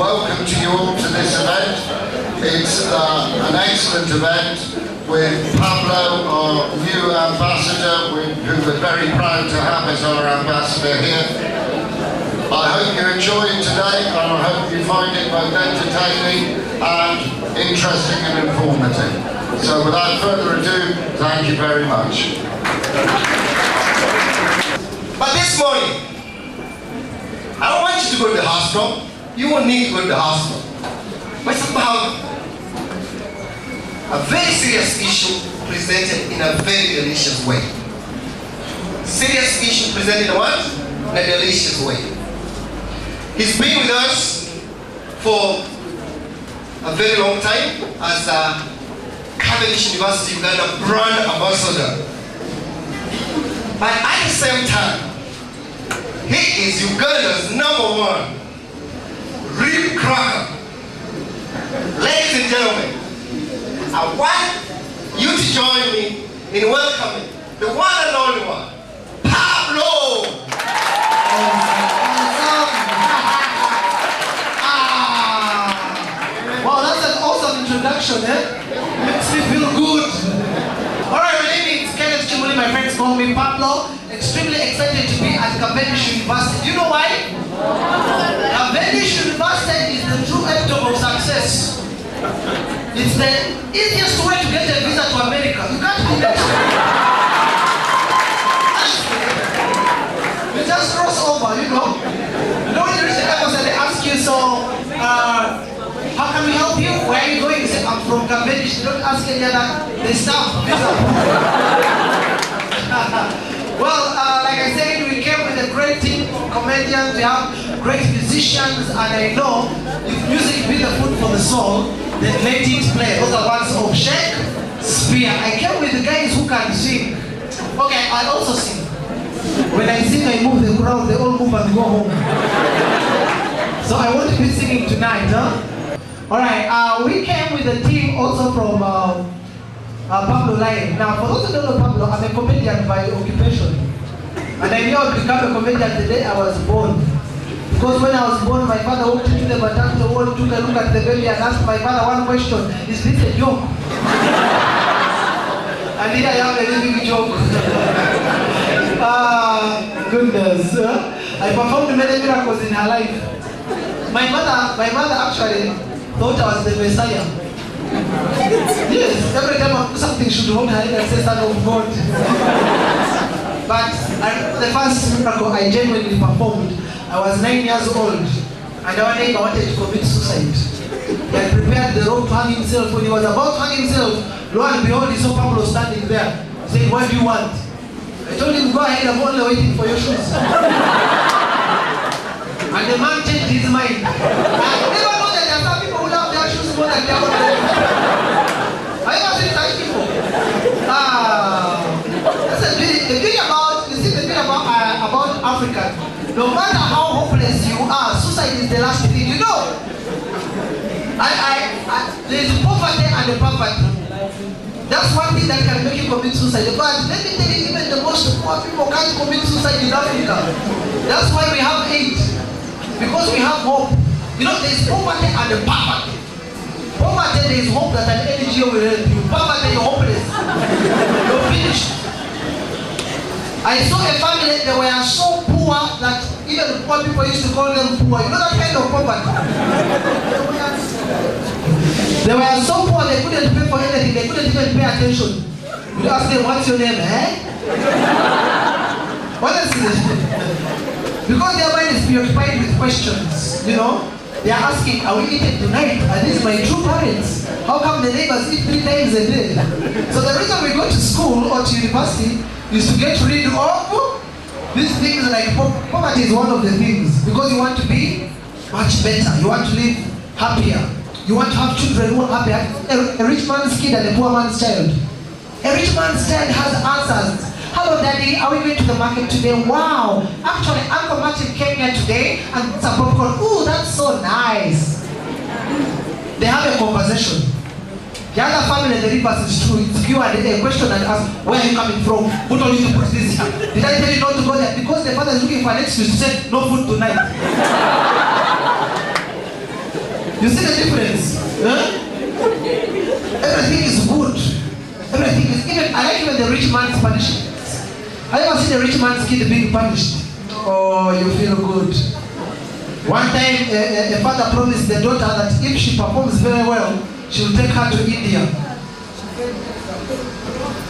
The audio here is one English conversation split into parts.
welcome to you all to this event. It's an excellent event with Pablo, our new ambassador, who we're very proud to have as our ambassador here. I hope you enjoyed today, and I hope you find it both entertaining and interesting and informative. So without further ado, thank you very much. But this morning, I don't want you to go to the hospital. You won't need to go to the hospital. But it's about a very serious issue presented in a very delicious way. Serious issue presented in what? In a delicious way. He's been with us for a very long time as a Cavendish University Uganda brand ambassador. But at the same time, he is Uganda's #1 rib cracker. Ladies and gentlemen, I want you to join me in welcoming the one and only one, Pablo. Wow, that's an awesome introduction, eh? Makes me feel good. Alright, my name is Cavendish University. My friends call me Pablo. Extremely excited to be at Cavendish University. Do you know why? Cavendish University is the true epitome of success. It's the easiest way to get a visa to America. You can't do that. You just cross over, you know. You know when you reach the airport and they ask you, so, how can we help you? Where are you going? You say, I'm from Cavendish. Don't ask any other. They stop. Well, like I said, we came with a great team of comedians. We have great musicians, and I know if music be the food for the soul, then let it play. Those are ones of Shake, Spear. I came with the guys who can sing. Okay, I also sing. When I sing, I move the crowd. They all move and go home. So I want to be singing tonight, huh? Alright, we came with a team also from Pablo Live. Now, for those who don't know Pablo, I'm a comedian by occupation. And I knew I would become a comedian the day I was born. Because when I was born, my father walked into the maternity ward, took a look at the baby and asked my father one question, is this a joke? And here I am a living joke. Goodness. I performed many miracles in her life. My mother actually thought I was the Messiah. Yes, every time something should hold her head and say, Son of God. But the first miracle I genuinely performed, I was 9 years old, and our neighbor wanted to commit suicide. He had prepared the rope to hang himself. When he was about to hang himself, lo and behold, he saw Pablo standing there, saying, what do you want? I told him, go ahead, I'm only waiting for your shoes. And the man changed his mind. I never know that there are some people who love their shoes more than their own life. I never seen such people. The thing about Africa, no matter how hopeless you are, suicide is the last thing you know. There is poverty and the poverty. That's one thing that can make you commit suicide. But let me tell you, even the most poor people can't commit suicide in Africa. That's why we have AIDS. Because we have hope. You know, there is poverty and the poverty. Poverty, there is hope that an NGO will help you. Poverty, you're hopeless. You're finished. I saw a family, they were so poor that even poor people used to call them poor. You know that kind of poverty? They were so poor they couldn't pay for anything. They couldn't even pay attention. You ask them, what's your name, eh? Honestly. Because their mind is preoccupied with questions, you know? They are asking, are we eating tonight? Are these my true parents? How come the neighbors eat 3 times a day? So the reason we go to school or to university is to get rid of these things. Like poverty is one of the things. Because you want to be much better. You want to live happier. You want to have children who are happier. A rich man's kid and a poor man's child. A rich man's child has answers. Hello, Daddy, are we going to the market today? Wow! Actually, Uncle Martin came here today and some popcorn. Ooh, that's so nice. They have a conversation. The other family in the reverse is true. It's Q and a question and ask, where are you coming from? Who told you to put this here? Did I tell you not to go there? Because the father is looking for an excuse to say, no food tonight. You see the difference? Huh? Everything is good. Everything is even. I like even the rich man's punishment. Have you ever seen a rich man's kid being punished? Oh, you feel good. One time, a father promised the daughter that if she performs very well, she will take her to India.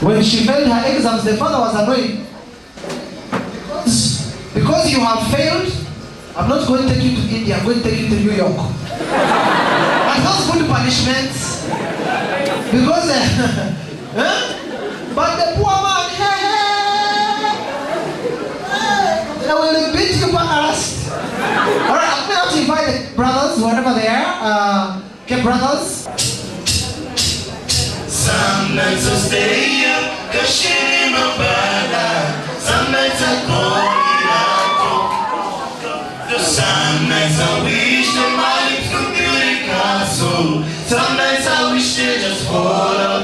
When she failed her exams, the father was annoyed. Because you have failed, I'm not going to take you to India, I'm going to take you to New York. And those good punishments. Because, but the poor man, they will beat you fast. Alright, I'm going to invite the brothers, wherever they are. Okay, brothers. Some nights I stay up, cause shit in my body. Some nights I call it out. Some nights I wish that my lips could build a castle. Some nights I wish they just fall up.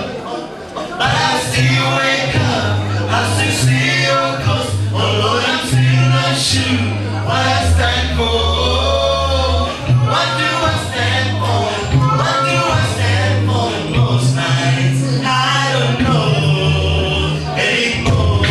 But I still wake up, I still see your ghost. Oh Lord, I'm still not sure what I stand for. What do I stand for? What do I stand for most nights? I don't know anymore.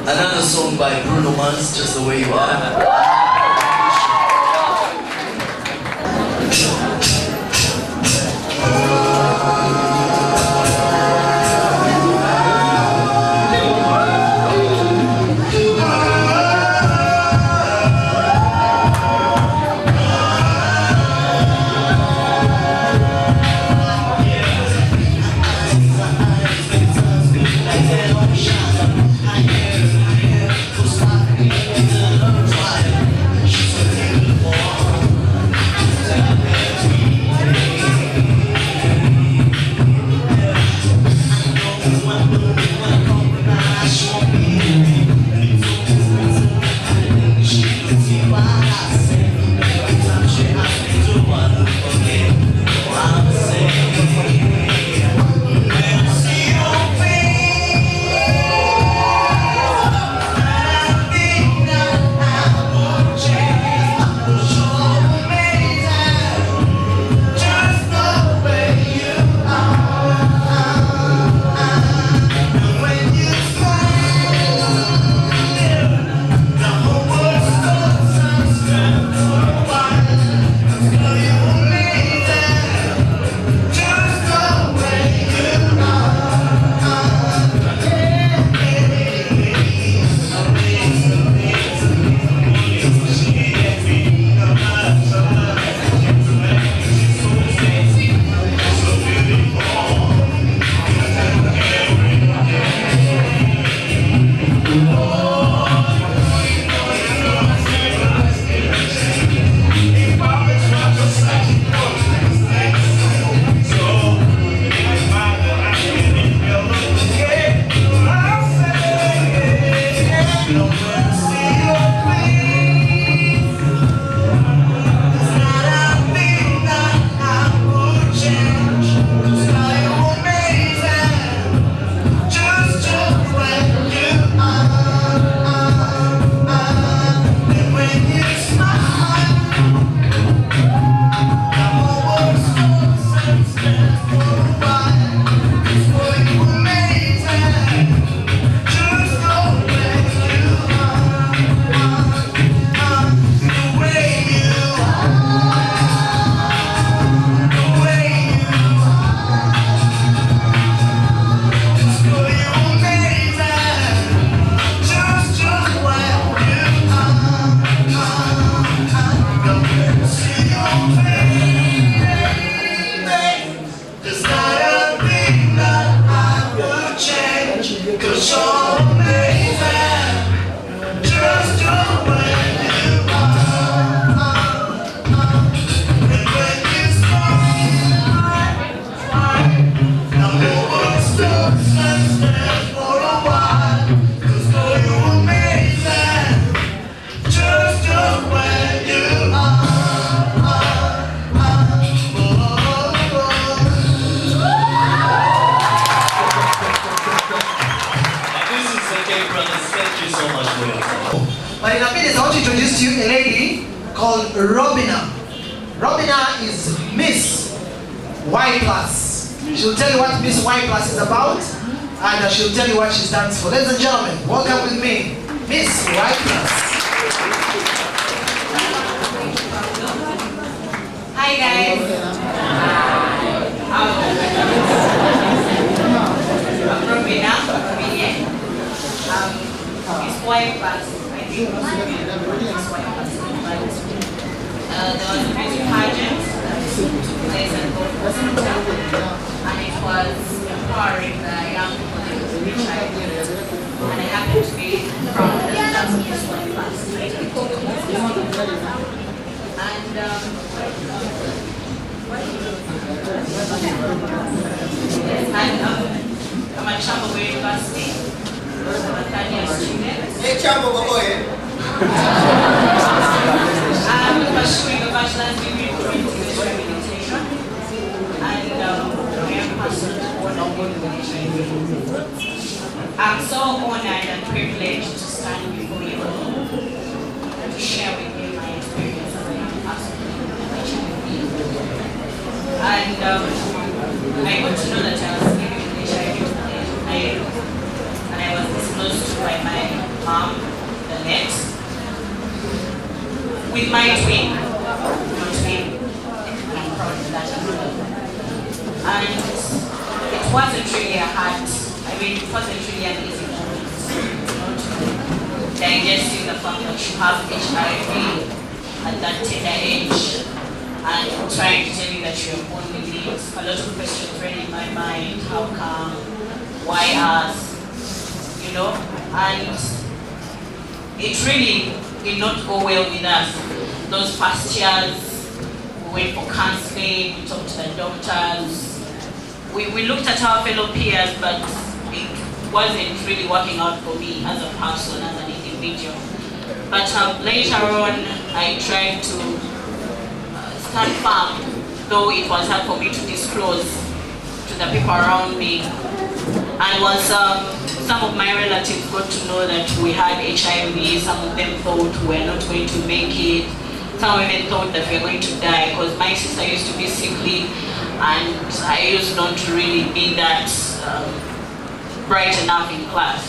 Another song by Bruno Mars, Just the Way You Are. But in a minute, I want to introduce to you a lady called Robina. Robina is Miss Y+. She'll tell you what Miss Y+ is about, and she'll tell you what she stands for. Ladies and gentlemen, welcome with me, Miss Y+. Hi guys. I'm Robina, comedian. It's Y+. I think most of you know it's Y+. There was a beauty pageant that took place at Gold Coast Hotel, and it was empowering the young people which I did. And I happened to be from the Miss Y+. And I'm at Humour University. I'm a third-year student. I'm pursuing a bachelor's degree in preventing rehabilitation, and I am passionate about HIV. I'm so honored and privileged to stand before you to share with you my experience as a young person with HIV. And I got to know that I was living with HIV and I was disclosed to by my mom, the net, with my twin, not twin. I'm proud of that as well. And it wasn't really it wasn't really an easy moment, digesting the fact that you have HIV at that tender age and trying to tell you that you're born with it. A lot of questions running in my mind. How come? Why us? You know? And it really did not go well with us. Those past years, we went for counseling, we talked to the doctors, we looked at our fellow peers, but it wasn't really working out for me as a person, as an individual. But later on, I tried to stand firm, though it was hard for me to disclose to the people around me. And once some of my relatives got to know that we had HIV, some of them thought we were not going to make it. Some even thought that we were going to die, because my sister used to be sickly and I used not to really be that bright enough in class.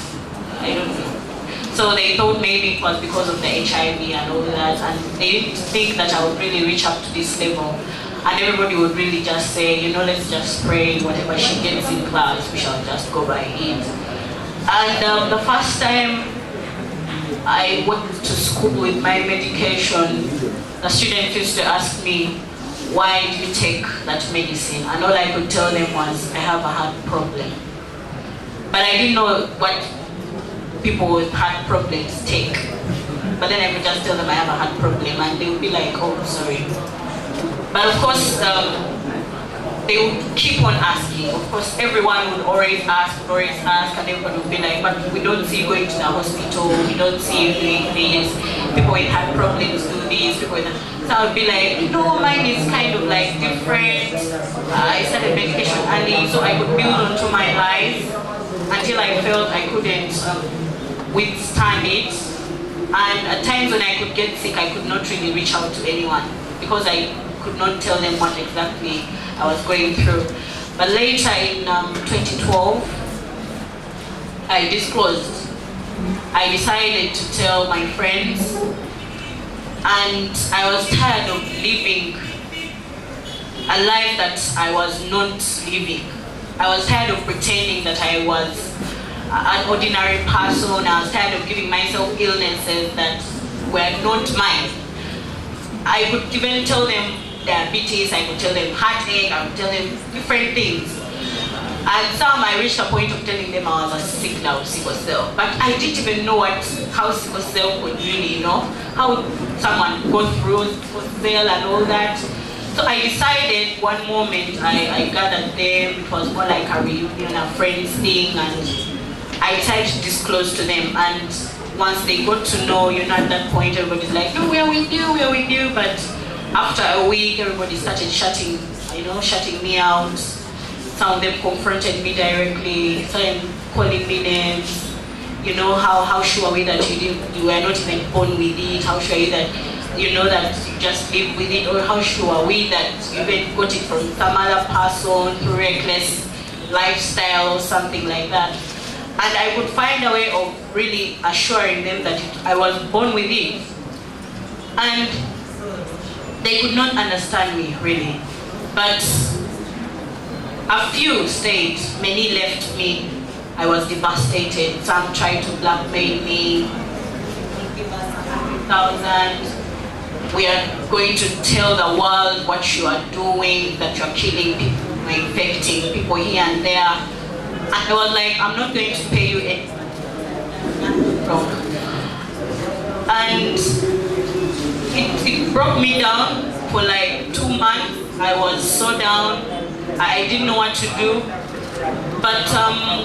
I don't know. So they thought maybe it was because of the HIV and all that, and they didn't think that I would really reach up to this level. And everybody would really just say, you know, let's just pray, whatever she gets in class, we shall just go by it. And the first time I went to school with my medication, the students used to ask me, why do you take that medicine? And all I could tell them was, I have a heart problem. But I didn't know what people with heart problems take. But then I could just tell them I have a heart problem, and they would be like, oh, sorry. But of course, they would keep on asking. Of course, everyone would always ask, and everybody would be like, but we don't see you going to the hospital, we don't see you doing this, people with heart problems do this, people with that. So I would be like, you know, mine is kind of like different. I started medication early, so I could build onto my life until I felt I couldn't withstand it. And at times when I could get sick, I could not really reach out to anyone because I could not tell them what exactly I was going through. But later in 2012, I disclosed. I decided to tell my friends, and I was tired of living a life that I was not living. I was tired of pretending that I was an ordinary person. I was tired of giving myself illnesses that were not mine. I could even tell them diabetes, I could tell them heartache, I could tell them different things. And some I reached a point of telling them I was a sick now, sickle cell. But I didn't even know how sickle cell could really, you know, how someone goes through sickle cell and all that. So I decided one moment I gathered them, it was more like a reunion, a friends thing, and I tried to disclose to them. And once they got to know, you know, at that point everybody's like, no, we're with you. But after a week, everybody started shutting me out. Some of them confronted me directly, started calling me names. you know, how sure are we that you were not even born with it? How sure are you that you know that you just live with it? Or how sure are we that you even got it from some other person through reckless lifestyle or something like that? And I would find a way of really assuring them that I was born with it. And they could not understand me, really. But a few stayed, many left me. I was devastated. Some tried to blackmail me. Give us 100,000. We are going to tell the world what you are doing, that you are killing people, infecting people here and there. And I was like, I'm not going to pay you anything. And it broke me down for like 2 months. I was so down. I didn't know what to do. But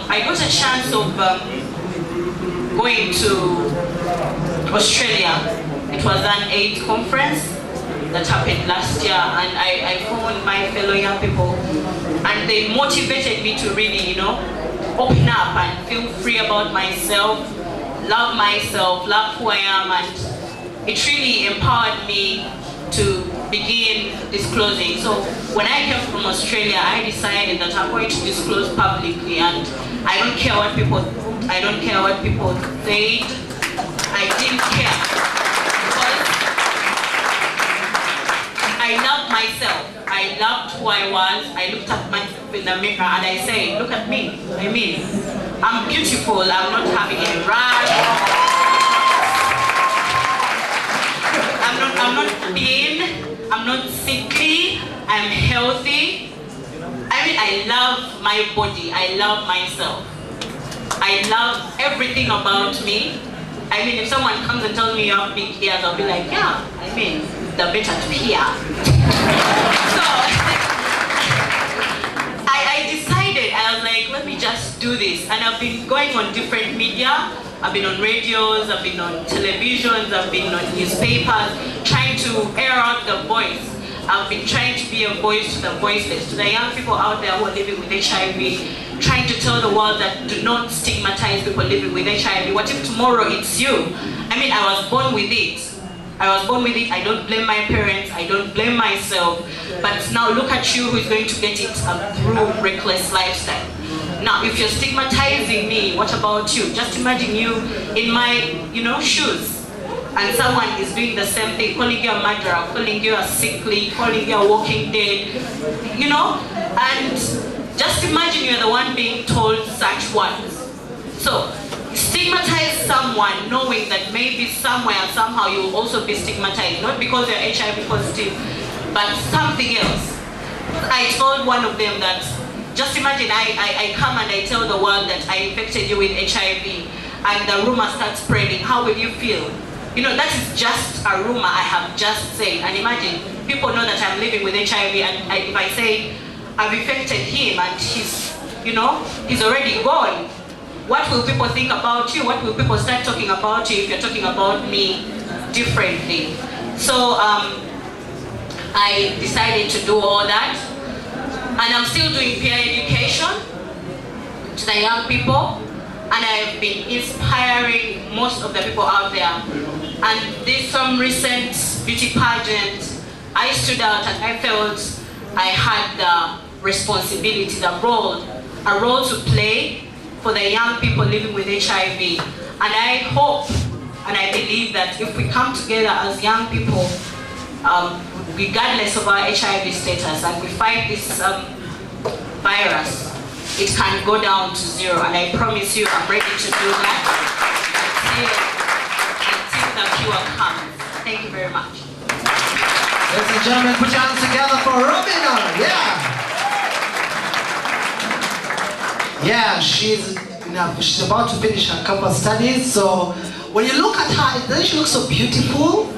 I got a chance of going to Australia. It was an AIDS conference that happened last year, and I found my fellow young people, and they motivated me to really, you know, open up and feel free about myself, love who I am, and it really empowered me to begin disclosing. So when I came from Australia, I decided that I'm going to disclose publicly, and I don't care what people thought, I don't care what people said. I didn't care, because I loved myself. I loved who I was. I looked at myself in the mirror and I say, look at me. I mean, I'm beautiful. I'm not having a rash. I'm not thin. I'm not sickly. I'm healthy. I mean, I love my body. I love myself. I love everything about me. I mean, if someone comes and tells me you have big ears, I'll be like, yeah, I mean, the better to hear. So, I decided, I was like, let me just do this. And I've been going on different media. I've been on radios, I've been on televisions, I've been on newspapers, trying to air out the voice. I've been trying to be a voice to the voiceless, to the young people out there who are living with HIV, trying to tell the world that do not stigmatize people living with HIV. What if tomorrow it's you? I mean, I was born with it. I I don't blame my parents, I don't blame myself. But now look at you who is going to get it through reckless lifestyle. Now, if you're stigmatizing me, what about you? Just imagine you in my, shoes. And someone is doing the same thing, calling you a murderer, calling you a sickly, calling you a walking dead, and just imagine you're the one being told such words. So, stigmatize someone knowing that maybe somewhere, somehow you'll also be stigmatized, not because you're HIV positive, but something else. I told one of them that, just imagine I come and I tell the world that I infected you with HIV, and the rumor starts spreading, how will you feel? That is just a rumor I have just said. And imagine, people know that I'm living with HIV, and if I say, I've infected him and he's already gone, what will people think about you? What will people start talking about you if you're talking about me differently? So I decided to do all that. And I'm still doing peer education to the young people. And I've been inspiring most of the people out there. And this some recent beauty pageant, I stood out and I felt I had the responsibility, a role to play for the young people living with HIV. And I hope and I believe that if we come together as young people, regardless of our HIV status, and we fight this virus, it can go down to zero. And I promise you, I'm ready to do that until the cure comes. Thank you very much. Ladies and gentlemen, put your hands together for Robina. Yeah, she's about to finish her campus studies. So when you look at her, doesn't she look so beautiful?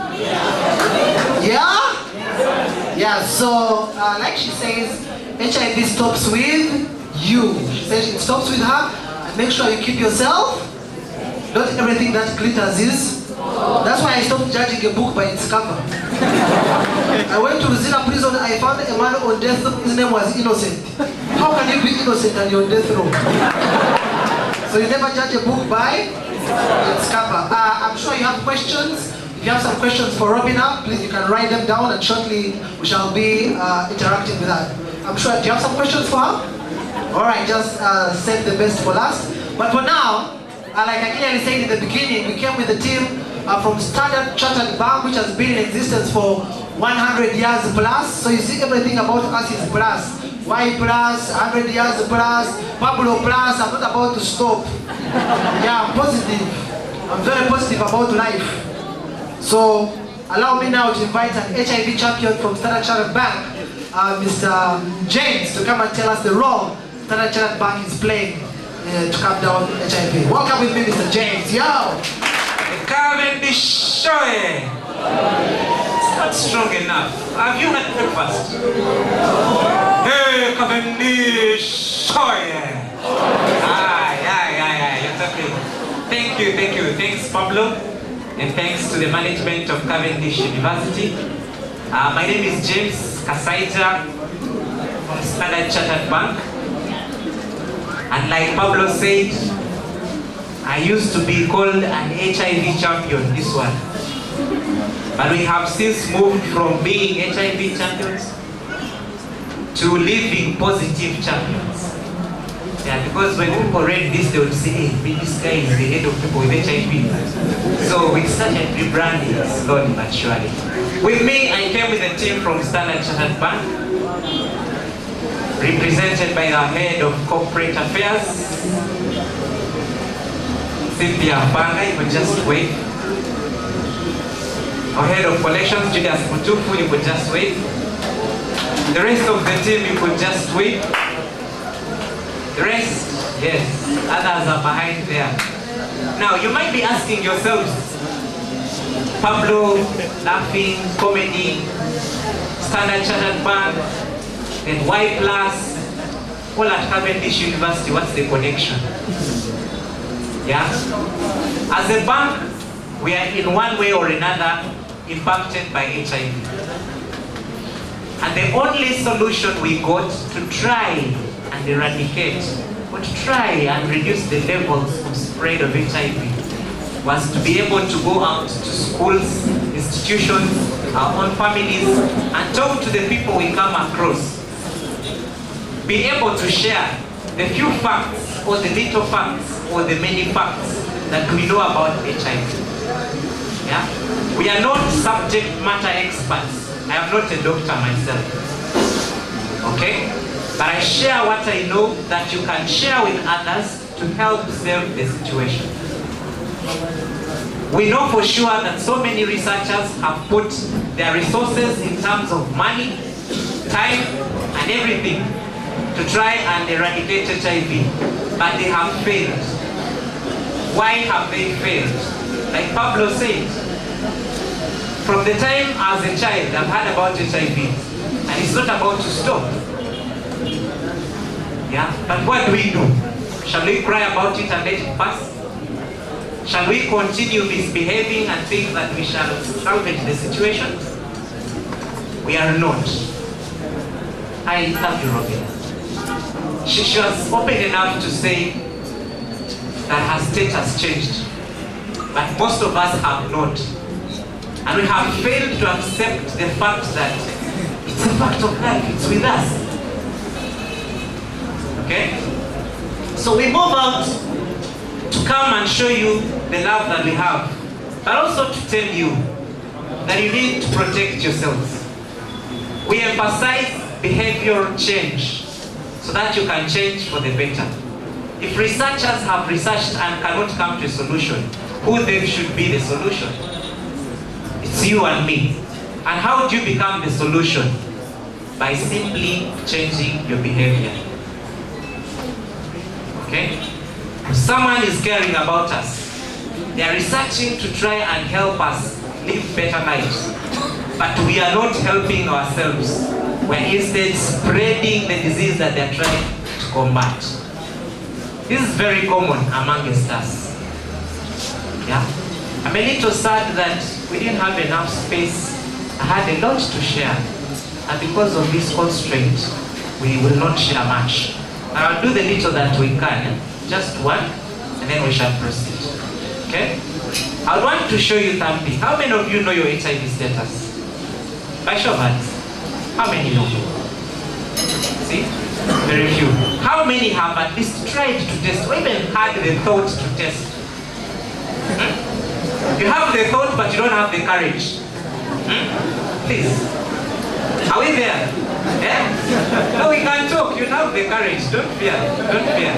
Yeah. So like she says, HIV stops with you. She says it stops with her. And make sure you keep yourself. Not everything that glitters is. That's why I stopped judging a book by its cover. I went to Ruzina prison, I found a man on death row, his name was Innocent. How can you be innocent and you're on death row? So So you never judge a book by its cover. I'm sure you have questions. If you have some questions for Robina, please you can write them down and shortly we shall be interacting with that. I'm sure, do you have some questions for her? Alright, just save the best for last. But for now, like I clearly said in the beginning, we came with the team from Standard Chartered Bank, which has been in existence for 100 years plus. So you see everything about us is plus. Y plus, 100 years plus, Pablo plus. I'm not about to stop. Yeah, I'm positive. I'm very positive about life. So allow me now to invite an HIV champion from Standard Chartered Bank, Mr. James, to come and tell us the role Standard Chartered Bank is playing to calm down HIV. Welcome with me, Mr. James. Yo! Cavendish, it's not strong enough. Have you had breakfast? Hey, Cavendish, you're talking. Thank you. Thanks, Pablo, and thanks to the management of Cavendish University. My name is James Kasaija from Standard Chartered Bank. And like Pablo said, I used to be called an HIV champion, this one. But we have since moved from being HIV champions to living positive champions. Yeah, because when people read this, they would say, hey, this guy is the head of people with HIV. So we started rebranding slowly but surely. With me, I came with a team from Standard Chartered Bank, represented by our head of corporate affairs, Cynthia Banga, you could just wait. Our head of collections, Julius Mutufu, you could just wait. The rest of the team, you could just wait. The rest, yes, others are behind there. Now, you might be asking yourselves, Pablo, laughing, comedy, Standard Chartered Bank, and Y plus, all at Cavendish University, what's the connection? Yeah? As a bank, we are in one way or another impacted by HIV. And the only solution we got to try and eradicate, or to try and reduce the levels of spread of HIV, was to be able to go out to schools, institutions, our own families, and talk to the people we come across. Be able to share the few facts, or the little facts, or the many facts that we know about HIV. Yeah? We are not subject matter experts. I am not a doctor myself. Okay? But I share what I know that you can share with others to help save the situation. We know for sure that so many researchers have put their resources in terms of money, time, and everything to try and eradicate HIV, but they have failed. Why have they failed? Like Pablo said, from the time as a child I've heard about HIV, and it's not about to stop. Yeah? But what do? Shall we cry about it and let it pass? Shall we continue misbehaving and think that we shall salvage the situation? We are not. I love you, Robin. She was open enough to say that her state has changed. But most of us have not. And we have failed to accept the fact that it's a fact of life, it's with us. Okay? So we move out to come and show you the love that we have, but also to tell you that you need to protect yourselves. We emphasize behavioral change so that you can change for the better. If researchers have researched and cannot come to a solution, who then should be the solution? It's you and me. And how do you become the solution? By simply changing your behavior. Okay? If someone is caring about us, they are researching to try and help us live better lives. But we are not helping ourselves. We're instead spreading the disease that they're trying to combat. This is very common amongst us. Yeah? I'm a little sad that we didn't have enough space. I had a lot to share. And because of this constraint, we will not share much. I'll do the little that we can. Just one. and then we shall proceed. Okay? I want to show you something. How many of you know your HIV status? By show of hands. How many know? See? Very few. How many have at least tried to test or even had the thought to test? You have the thought, but you don't have the courage. Please. Are we there? Yeah? No, we can talk. You have the courage. Don't fear. Don't fear.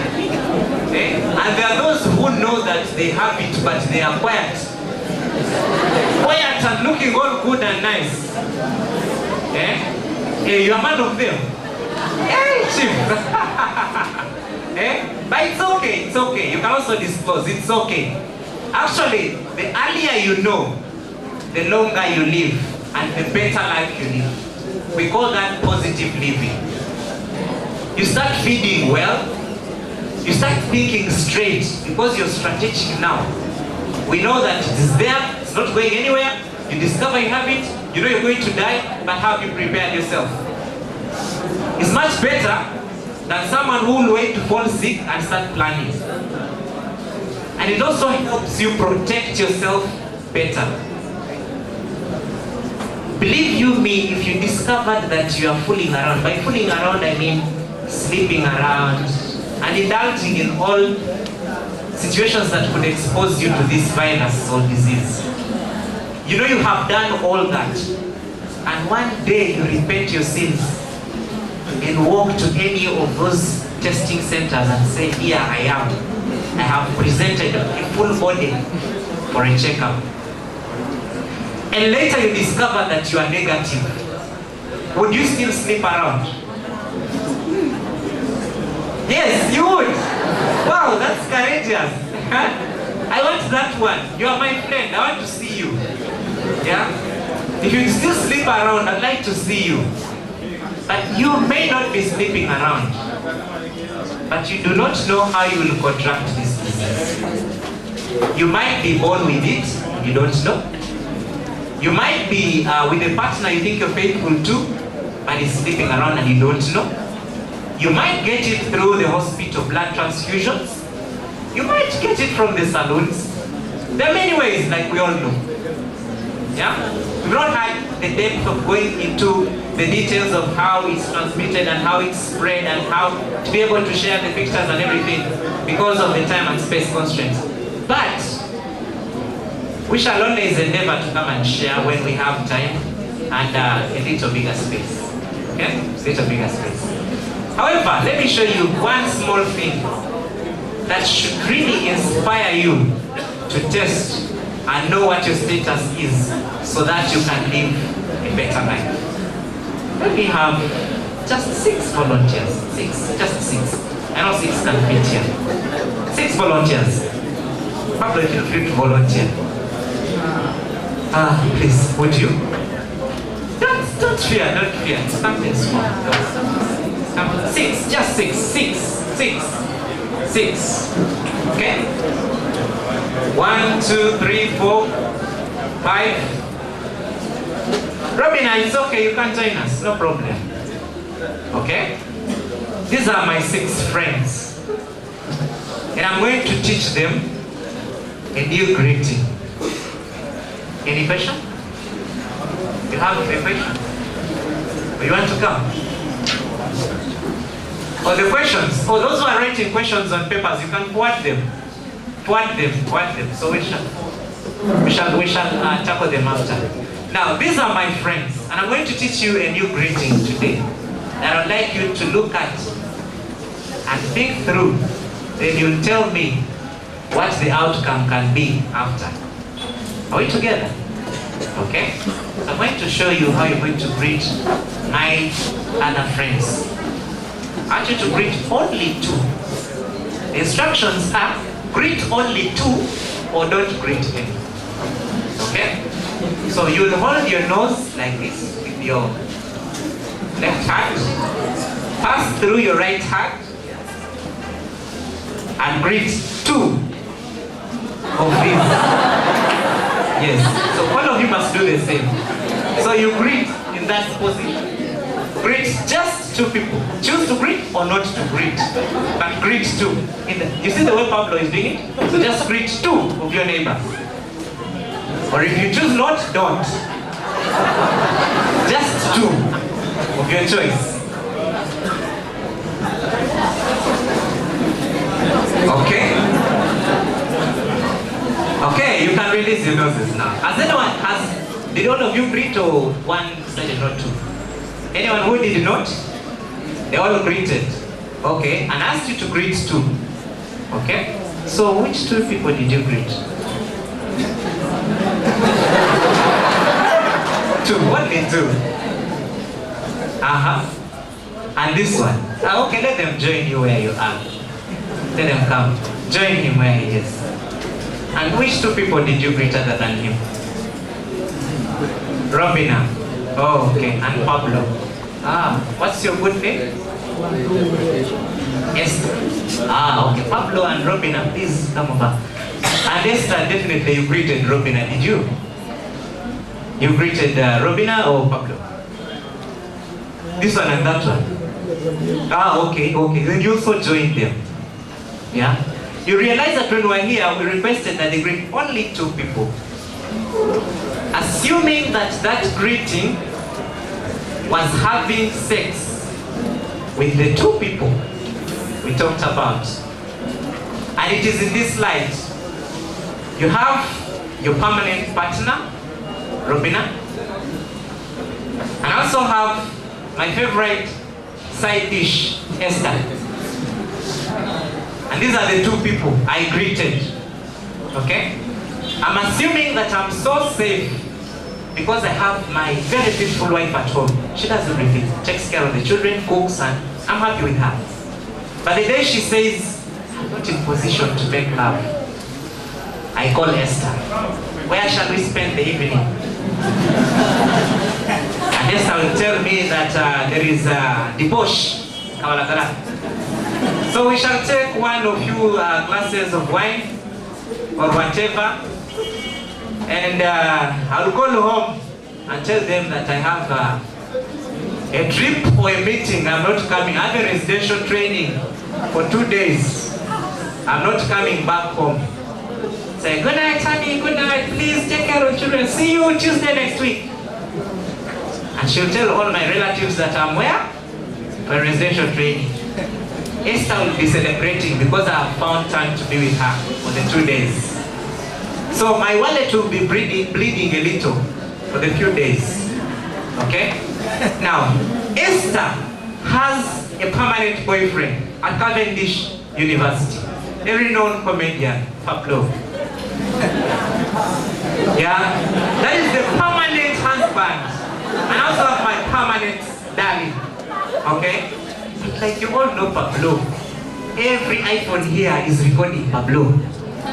Okay? And there are those who know that they have it, but they are quiet. Quiet and looking all good and nice. Okay? Yeah, you are one of them. Hey, chief. But it's okay. It's okay. You can also disclose. It's okay. Actually, the earlier you know, the longer you live and the better life you live. We call that positive living. You start feeding well, you start thinking straight because you're strategic now. We know that it is there, it's not going anywhere. You discover you have it, you know you're going to die, but how have you prepared yourself? It's much better than someone who will wait to fall sick and start planning. And it also helps you protect yourself better. Believe you me, if you discovered that you are fooling around, by fooling around I mean sleeping around and indulging in all situations that could expose you to this virus or disease. You know you have done all that, and one day you repent your sins and walk to any of those testing centers and say, here I am. I have presented a full body for a checkup. And later you discover that you are negative. Would you still sleep around? Yes, you would. Wow, that's courageous. I want that one. You are my friend. I want to see you. Yeah? If you still sleep around, I'd like to see you. But you may not be sleeping around. But you do not know how you will contract this disease. You might be born with it, you don't know. You might be with a partner you think you're faithful to, but he's sleeping around and you don't know. You might get it through the hospital blood transfusions. You might get it from the salons. There are many ways, like we all know. Yeah? We've not had the depth of going into the details of how it's transmitted and how it's spread and how to be able to share the pictures and everything because of the time and space constraints. But we shall always endeavor to come and share when we have time and a little bigger space. Okay? A little bigger space. However, let me show you one small thing that should really inspire you to test and know what your status is so that you can live a better life. Let me have just 6 volunteers. 6, just 6. I know 6 can fit here. 6 volunteers. Pablo, feel free to volunteer. Please, would you? Don't fear, don't fear. Something small. 6, just 6. 6. Okay? 1, 2, 3, 4, 5. Robina, it's okay, you can join us, no problem. Okay? These are my 6 friends. And I'm going to teach them a new greeting. Any question? You have a question? Or you want to come? Or the questions? Oh, those who are writing questions on papers, you can forward them. Forward them. So we shall tackle them after. Now, these are my friends, and I'm going to teach you a new greeting today that I'd like you to look at and think through. Then you'll tell me what the outcome can be after. Are we together? Okay? So I'm going to show you how you're going to greet my other friends. I want you to greet only 2. The instructions are greet only 2 or don't greet any. Okay? So you'll hold your nose like this with your left hand, pass through your right hand, and greet 2 of these. Yes, so all of you must do the same. So you greet in that position. Greet just two people. Choose to greet or not to greet. But greet two. You see the way Pablo is doing it? So just greet two of your neighbors. Or if you choose not, don't. Just two of your choice. Okay? Okay, you can release your noses now. Did all of you greet or one decided not to? Anyone who did not? They all greeted. Okay, and asked you to greet two. Okay? So which two people did you greet? Two, only two. And this one. Okay, let them join you where you are. Let them come. Join him where he is. And which two people did you greet other than him? Robina. Oh, okay. And Pablo. What's your good name? Esther. Okay. Pablo and Robina, please come over. And Esther, definitely you greeted Robina, did you? You greeted Robina or Pablo? This one and that one? Okay. Then you also joined them. Yeah? You realize that when we were here, we requested that they greet only two people. Assuming that greeting was having sex with the two people we talked about. And it is in this slide. You have your permanent partner, Robina. And I also have my favorite side dish, Esther. And these are the two people I greeted. Okay? I'm assuming that I'm so safe because I have my very beautiful wife at home. She does everything. Takes care of the children, cooks, and I'm happy with her. But the day she says, I'm not in position to make love, I call Esther. Where shall we spend the evening? And Esther will tell me that there is a debauch. So we shall take one or few glasses of wine or whatever, and I'll call home and tell them that I have a trip or a meeting. I'm not coming. I have a residential training for 2 days. I'm not coming back home. Say, good night, honey, good night, please take care of children. See you Tuesday next week. And she'll tell all my relatives that I'm where? My residential training. Esther will be celebrating because I have found time to be with her for the 2 days. So my wallet will be bleeding a little for the few days. Okay? Now, Esther has a permanent boyfriend at Cavendish University. A renowned comedian, Pablo. Yeah? That is the permanent husband. And I also have my permanent darling. Okay? Like you all know Pablo. Every iPhone here is recording Pablo.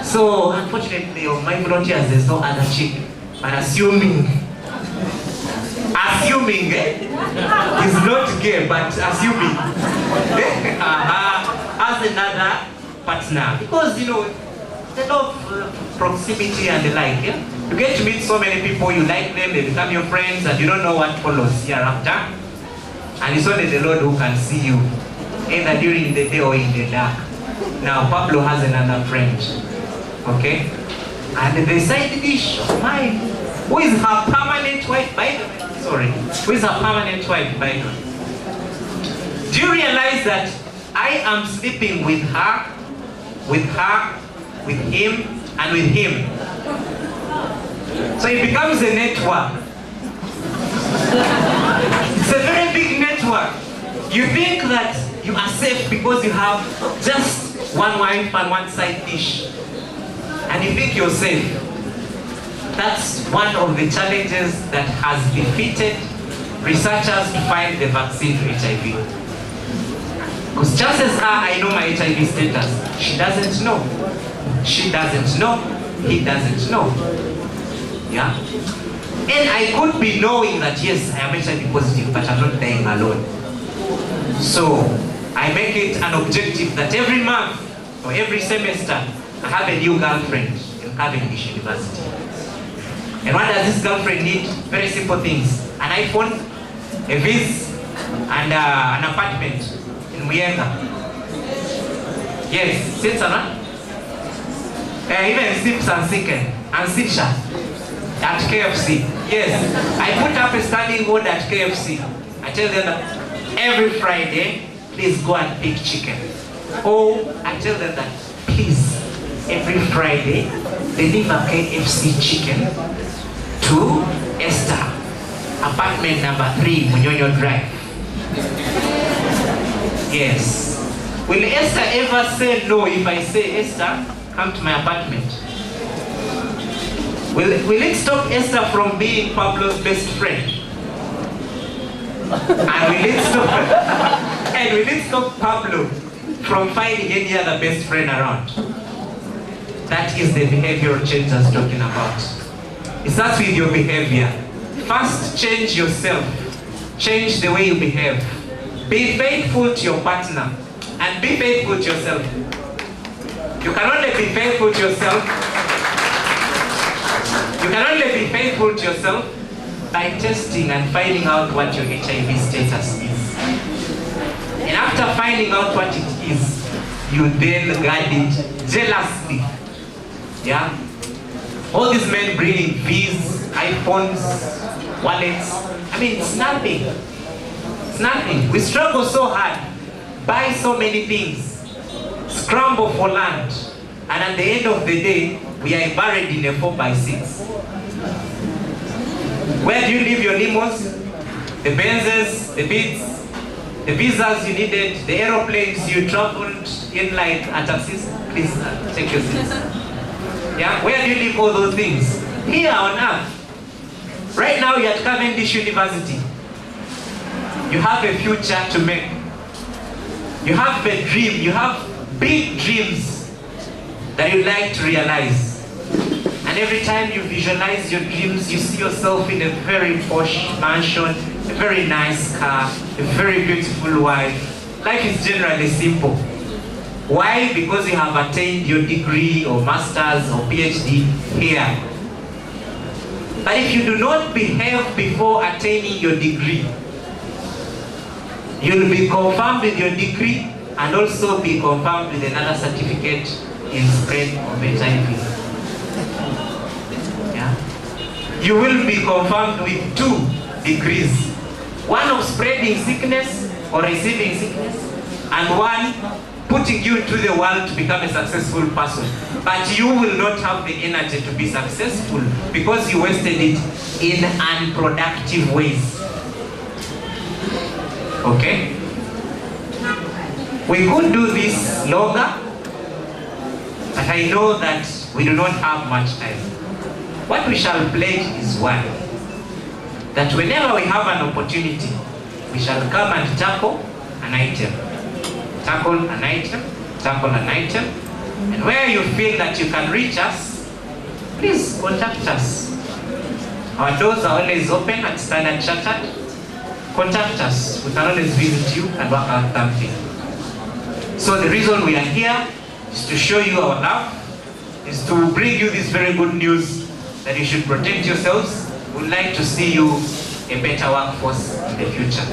So unfortunately on my volunteers there's no other chick. But assuming is not gay, but assuming as another partner. Because you know, there's a lot of proximity and the like, yeah? You get to meet so many people, you like them, they become your friends, and you don't know what follows hereafter. And it's only the Lord who can see you, either during the day or in the dark. Now, Pablo has another friend, okay? And the side dish of mine, who is her permanent wife, by the way? Sorry, who is her permanent wife, by the way? Do you realize that I am sleeping with her, with him, and with him? So it becomes a network. It's a very big network. You think that you are safe because you have just one wife and one side dish. And you think you're safe. That's one of the challenges that has defeated researchers to find the vaccine to HIV. Because chances are I know my HIV status. She doesn't know. She doesn't know. He doesn't know. Yeah? And I could be knowing that yes, I am HIV positive, but I'm not dying alone. So I make it an objective that every month or every semester I have a new girlfriend in Cavendish University. And what does this girlfriend need? Very simple things. An iPhone, a Viz, and an apartment in Muyenga. Yes, since even Sips and Sicken and Sitcha at KFC. Yes, I put up a standing order at KFC. I tell them that every Friday, please go and pick chicken. Or I tell them that, please, every Friday, deliver KFC chicken to Esther, apartment number 3, Munyonyo Drive. Yes. Will Esther ever say no if I say, Esther, come to my apartment? Will it stop Esther from being Pablo's best friend? And will it stop Pablo from finding any other best friend around? That is the behavioral change I was talking about. It starts with your behavior. First, change yourself. Change the way you behave. Be faithful to your partner and be faithful to yourself. You can only be faithful to yourself. You can only be faithful to yourself by testing and finding out what your HIV status is. And after finding out what it is, you then guard it jealously. Yeah? All these men bringing V's, iPhones, wallets. I mean, it's nothing. It's nothing. We struggle so hard, buy so many things, scramble for land, and at the end of the day, we are buried in a 4x6. Where do you leave your limos? The Benzes, the Beats, the visas you needed, the aeroplanes you traveled in like at taxis? Please take your seats. Yeah, where do you leave all those things? Here on earth. Right now you're at Cavendish University. You have a future to make. You have a dream, you have big dreams that you'd like to realize. And every time you visualize your dreams, you see yourself in a very posh mansion, a very nice car, a very beautiful wife. Life is generally simple. Why? Because you have attained your degree or master's or PhD here. But if you do not behave before attaining your degree, you'll be confirmed with your degree and also be confirmed with another certificate in spread of HIV. Yeah? You will be confirmed with 2 degrees. One of spreading sickness or receiving sickness, and one putting you into the world to become a successful person. But you will not have the energy to be successful because you wasted it in unproductive ways. Okay? We could do this longer, but I know that we do not have much time. What we shall pledge is one, that whenever we have an opportunity, we shall come and tackle an item. Tackle an item, tackle an item, and where you feel that you can reach us, please contact us. Our doors are always open at Standard Chartered. Contact us. We can always visit you and work out something. So the reason we are here is to show you our love, is to bring you this very good news that you should protect yourselves. We'd like to see you a better workforce in the future.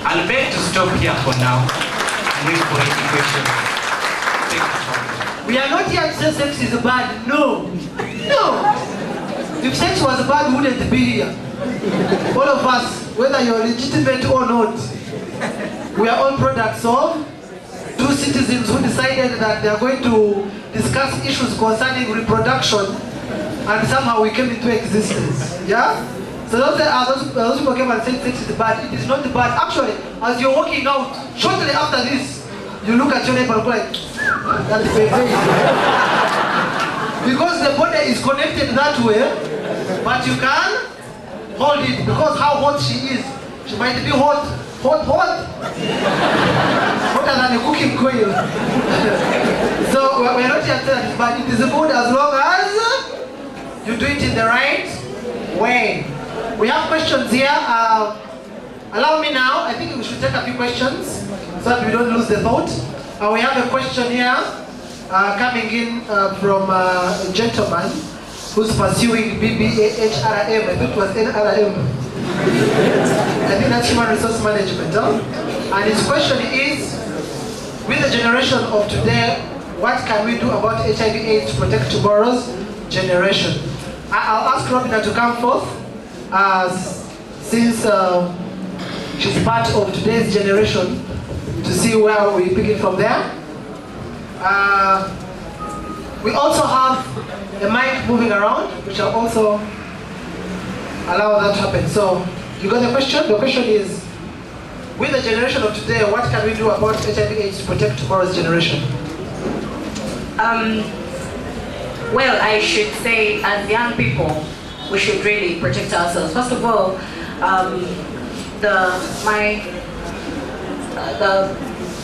I'll beg to stop here for now and wait for any questions. Thank you. We are not here to say sex is bad. No. No. If sex was bad, we wouldn't be here. All of us, whether you're legitimate or not, we are all products of 2 citizens who decided that they are going to discuss issues concerning reproduction, and somehow we came into existence. Yeah? So those people came and said sex is bad. It is not bad. Actually, as you're walking out, shortly after this, you look at your neighbor and go like, that's baby. Because the body is connected that way, but you can hold it because how hot she is. She might be hot. Hotter than a cooking coil. So we're not here to say that, but it is good as long as you do it in the right way. We have questions here. Allow me now. I think we should take a few questions so that we don't lose the thought. We have a question here coming in from a gentleman who's pursuing BBAHRM. I thought it was NRM. I think that's human resource management. Huh? And his question is, with the generation of today, what can we do about HIV/AIDS to protect tomorrow's generation? I'll ask Robina to come forth, since she's part of today's generation, to see where we begin from there. We also have a mic moving around, which will also allow that to happen. So, you got the question? The question is, with the generation of today, what can we do about HIV/AIDS to protect tomorrow's generation? Well, I should say, as young people, we should really protect ourselves. First of all, the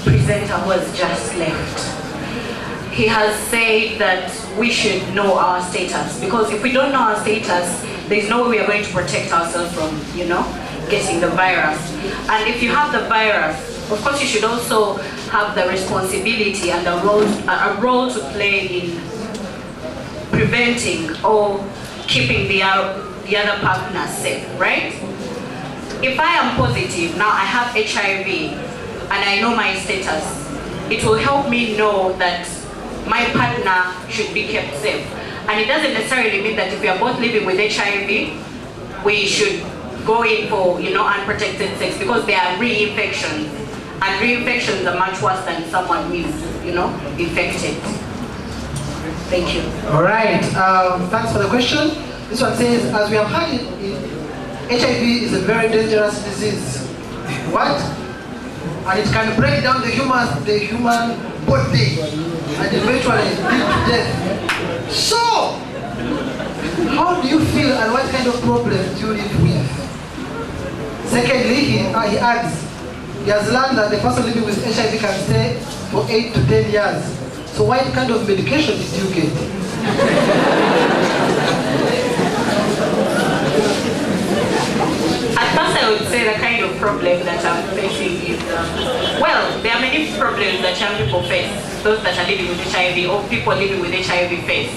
presenter who has just left, he has said that we should know our status, because if we don't know our status, there's no way we are going to protect ourselves from, getting the virus. And if you have the virus, of course you should also have the responsibility and a role to play in preventing or keeping the other partner safe, right? If I am positive, now I have HIV and I know my status, it will help me know that my partner should be kept safe. And it doesn't necessarily mean that if we are both living with HIV, we should go in for, unprotected sex, because there are reinfections. And reinfections are much worse than someone who is, infected. Thank you. All right, thanks for the question. This one says, as we have heard HIV is a very dangerous disease. What? And it can break down the human body and eventually lead to death. So, how do you feel and what kind of problems do you live with? Secondly, he adds, he has learned that the person living with HIV can stay for 8 to 10 years. So what kind of medication did you get? At first I would say the kind of problem that I'm facing is, well, there are many problems that young people face, those that are living with HIV or people living with HIV face.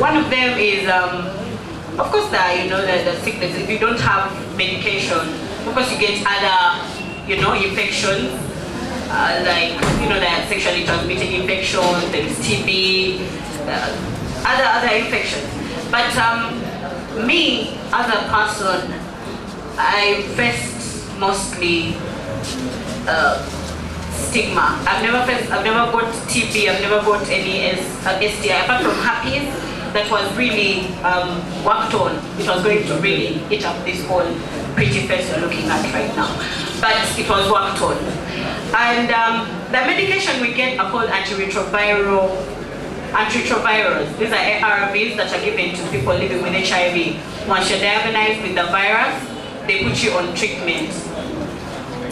One of them is, of course, the sickness. If you don't have medication, of course you get other, infections, like, the sexually transmitted infections, there is TB, other infections. But me, as a person, I faced mostly stigma. I've never got TB, I've never got any STI, apart from herpes, that was really worked on. It was going to really eat up this whole pretty face you're looking at right now. But it was worked on. And the medication we get are called antiretrovirals. These are ARVs that are given to people living with HIV. Once you're diagnosed with the virus, they put you on treatment.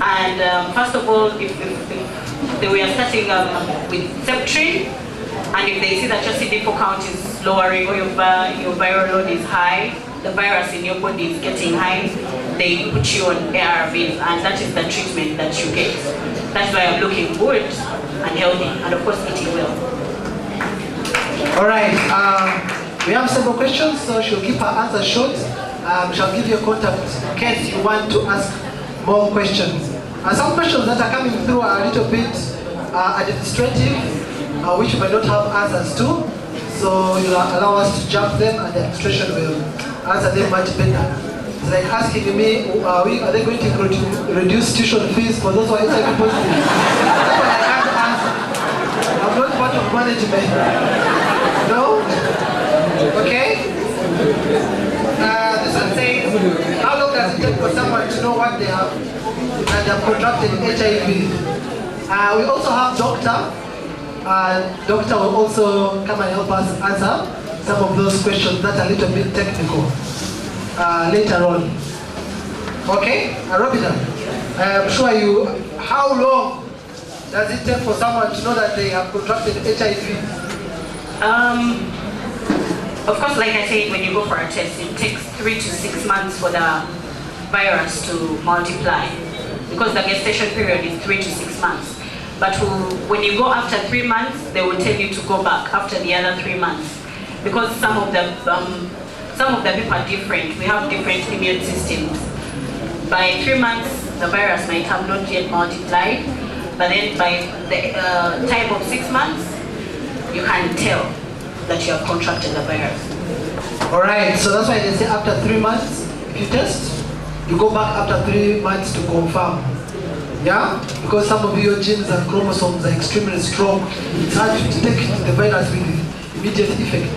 And first of all, if we are starting with Septrin, and if they see that your CD4 count is lowering or your viral load is high, the virus in your body is getting high, they put you on ARVs, and that is the treatment that you get. That's why I'm looking good and healthy, and of course eating well. All right, we have several questions, so she'll keep her answers short. She'll give you a contact in case you want to ask more questions. Some questions that are coming through are a little bit administrative, which we might not have answers to. So you'll allow us to jump them, and the administration will answer them much better. It's like asking me, are they going to reduce tuition fees for those who are HIV positive? That's what I can't answer. I'm not part of management. No? Okay? This one says, how long does it take for someone to know what they have and have contracted HIV? We also have doctor. Doctor will also come and help us answer some of those questions that are a little bit technical later on. Okay, Robina, I'm sure how long does it take for someone to know that they have contracted HIV? Of course, like I said, when you go for a test, it takes 3 to 6 months for the virus to multiply, because the gestation period is 3 to 6 months. But when you go after 3 months, they will tell you to go back after the other 3 months, because some of the people are different. We have different immune systems. by 3 months, the virus might have not yet multiplied, but then by the time of 6 months, you can tell that you have contracted the virus. Alright, so that's why they say after 3 months, if you test, you go back after 3 months to confirm. Yeah? Because some of your genes and chromosomes are extremely strong. It's hard to detect the virus with immediate effect.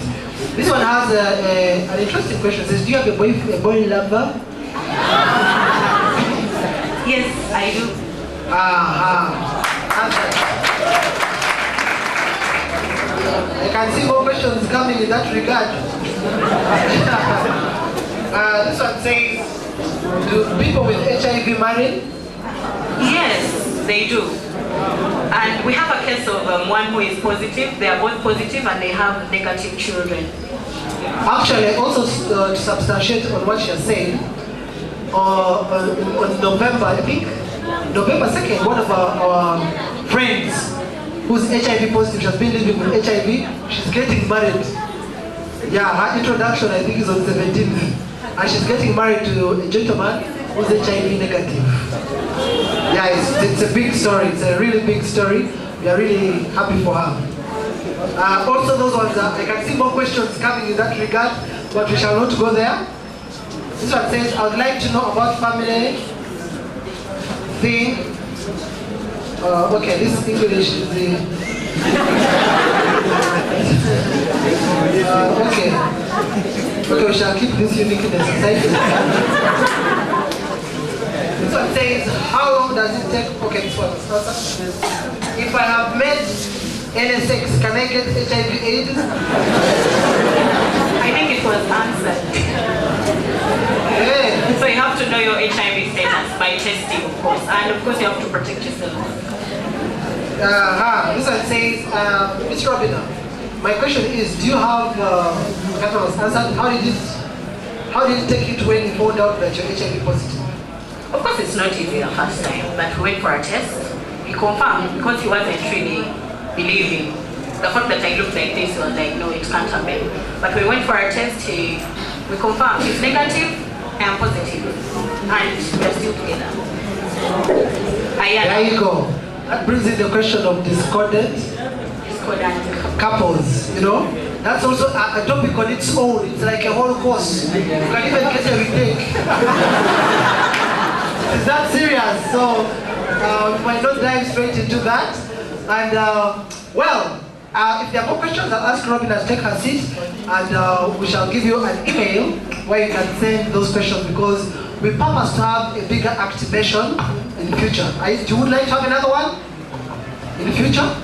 This one has an interesting question. It says, do you have a boy lover? Yes, I do. I can see more questions coming in that regard. This one says, do people with HIV marry? Yes, they do. And we have a case of one who is positive. They are both positive and they have negative children. Actually, also to substantiate on what you're saying, on November, I think, November 2nd, one of our friends who's HIV positive, she has been living with HIV, she's getting married. Yeah, her introduction I think is on 17th. And she's getting married to a gentleman who's HIV negative. Yeah, it's a big story. It's a really big story. We are really happy for her. Also those ones, I can see more questions coming in that regard, but we shall not go there. This one says, I would like to know about family thing. Okay, this English is the... okay, we shall keep this uniqueness aside. This one says, how long does it take? Okay, this one. If I have met any sex, can I get HIV/AIDS? I think it was answered. Yeah. So you have to know your HIV status by testing, of course. And of course you have to protect yourself. This one says, Ms. Robina, my question is, do you have, Catherine was answered, how did you take it when you found out that you're HIV positive? Of course it's not easy the first time, but we went for a test. He confirmed, because he wasn't really believing. The fact that I looked like this, he was like, no, it can't happen. But we went for a test, we confirmed he's negative, I am positive. And we are still together. There you go. That brings in the question of discordant couples, you know? That's also a topic on its own. It's like a whole course. You can even get a retake. It's that serious, so we might not dive straight into that. And if there are more questions, I'll ask Robin to take her seat, and we shall give you an email where you can send those questions, because we purpose to have a bigger activation in the future. You would like to have another one in the future?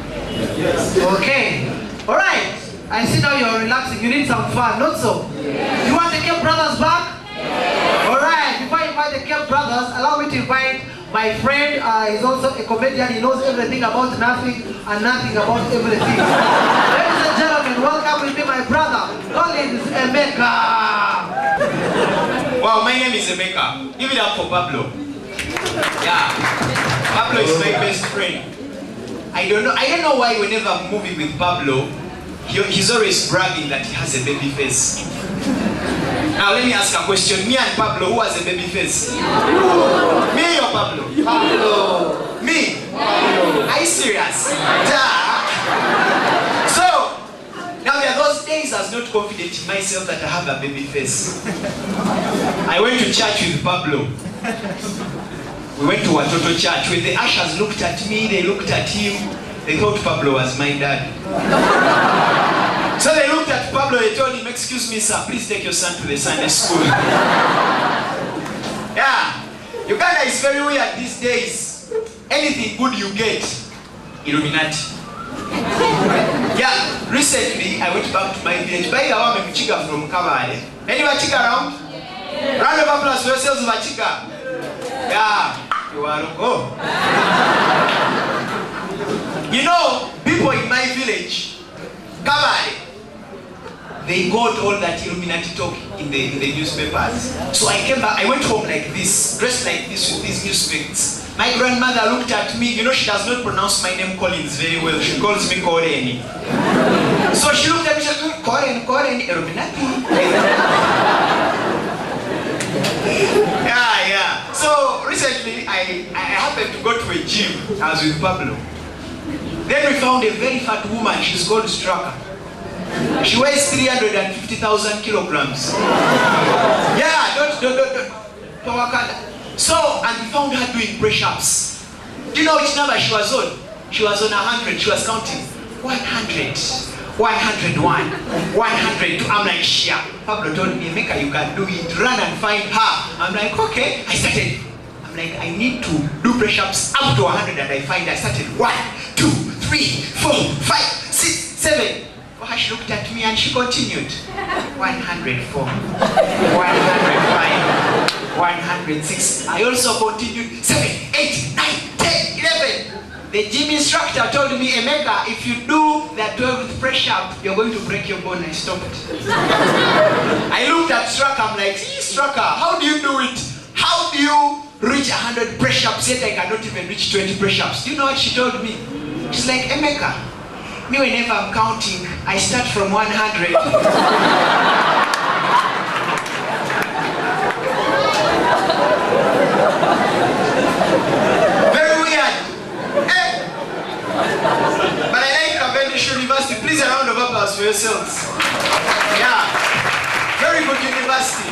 Yes. Okay. All right. I see now you're relaxing. You need some fun, not so? Yes. You want the Cape Brothers back? Yes. All right. Before I invite the Cape Brothers, allow me to invite my friend. He's also a comedian. He knows everything about nothing and nothing about everything. Ladies and gentlemen, welcome with me, my brother, Collins Emeka. Wow, my name is Emeka. Give it up for Pablo. Yeah, Pablo is my best friend. I don't know why whenever I'm moving with Pablo, he's always bragging that he has a baby face. Now let me ask a question. Me and Pablo, who has a baby face? Me or Pablo? Pablo. Me? Pablo. Are you serious? Duh. So, now there are those days I was not confident in myself that I have a baby face. I went to church with Pablo. We went to a total church. When the ushers looked at me, they looked at him, they thought Pablo was my dad. So they looked at Pablo, they told him, excuse me sir, please take your son to the Sunday school. Yeah, Uganda is very weird these days. Anything good you get, Illuminati. Yeah, recently I went back to my village. By the way, I'm a Chica from Cavendish. Anyone Chica around? Round of applause for yourselves of a Chica. Yeah, you are. Oh. You know, people in my village, Cavendish, they got all that Illuminati talk in the newspapers. So I came back, I went home like this, dressed like this with these news specs. My grandmother looked at me, you know she does not pronounce my name Collins very well, she calls me Koreni. So she looked at me, she said, Koreni, Illuminati. Yeah. So a gym. I was with Pablo. Then we found a very fat woman. She's called Straka. She weighs 350,000 kilograms. Yeah, don't. So, and we found her doing press-ups. Do you know which number she was on? She was on 100. She was counting 100, 101, 102. I'm like, yeah. Pablo told me, Meka, you can do it. Run and find her. I'm like, okay. I started. I'm like, I need to do press-ups up to 100, and I find I started 1, 2, 3, 4, 5, 6, 7. She looked at me and she continued. 104, 105, 106. I also continued 7, 8, 9, 10, 11. The gym instructor told me, Emeka, if you do that 12th press-up, you're going to break your bone. I stopped. I looked at Straka. I'm like, Straka, how do you do it? How do you reach 100 press-ups yet I cannot even reach 20 press-ups? Do you know what she told me? She's like, Emeka, me whenever I'm counting, I start from 100. Very weird. Eh? But I like Cavendish University. Please a round of applause for yourselves. Yeah. Very good university.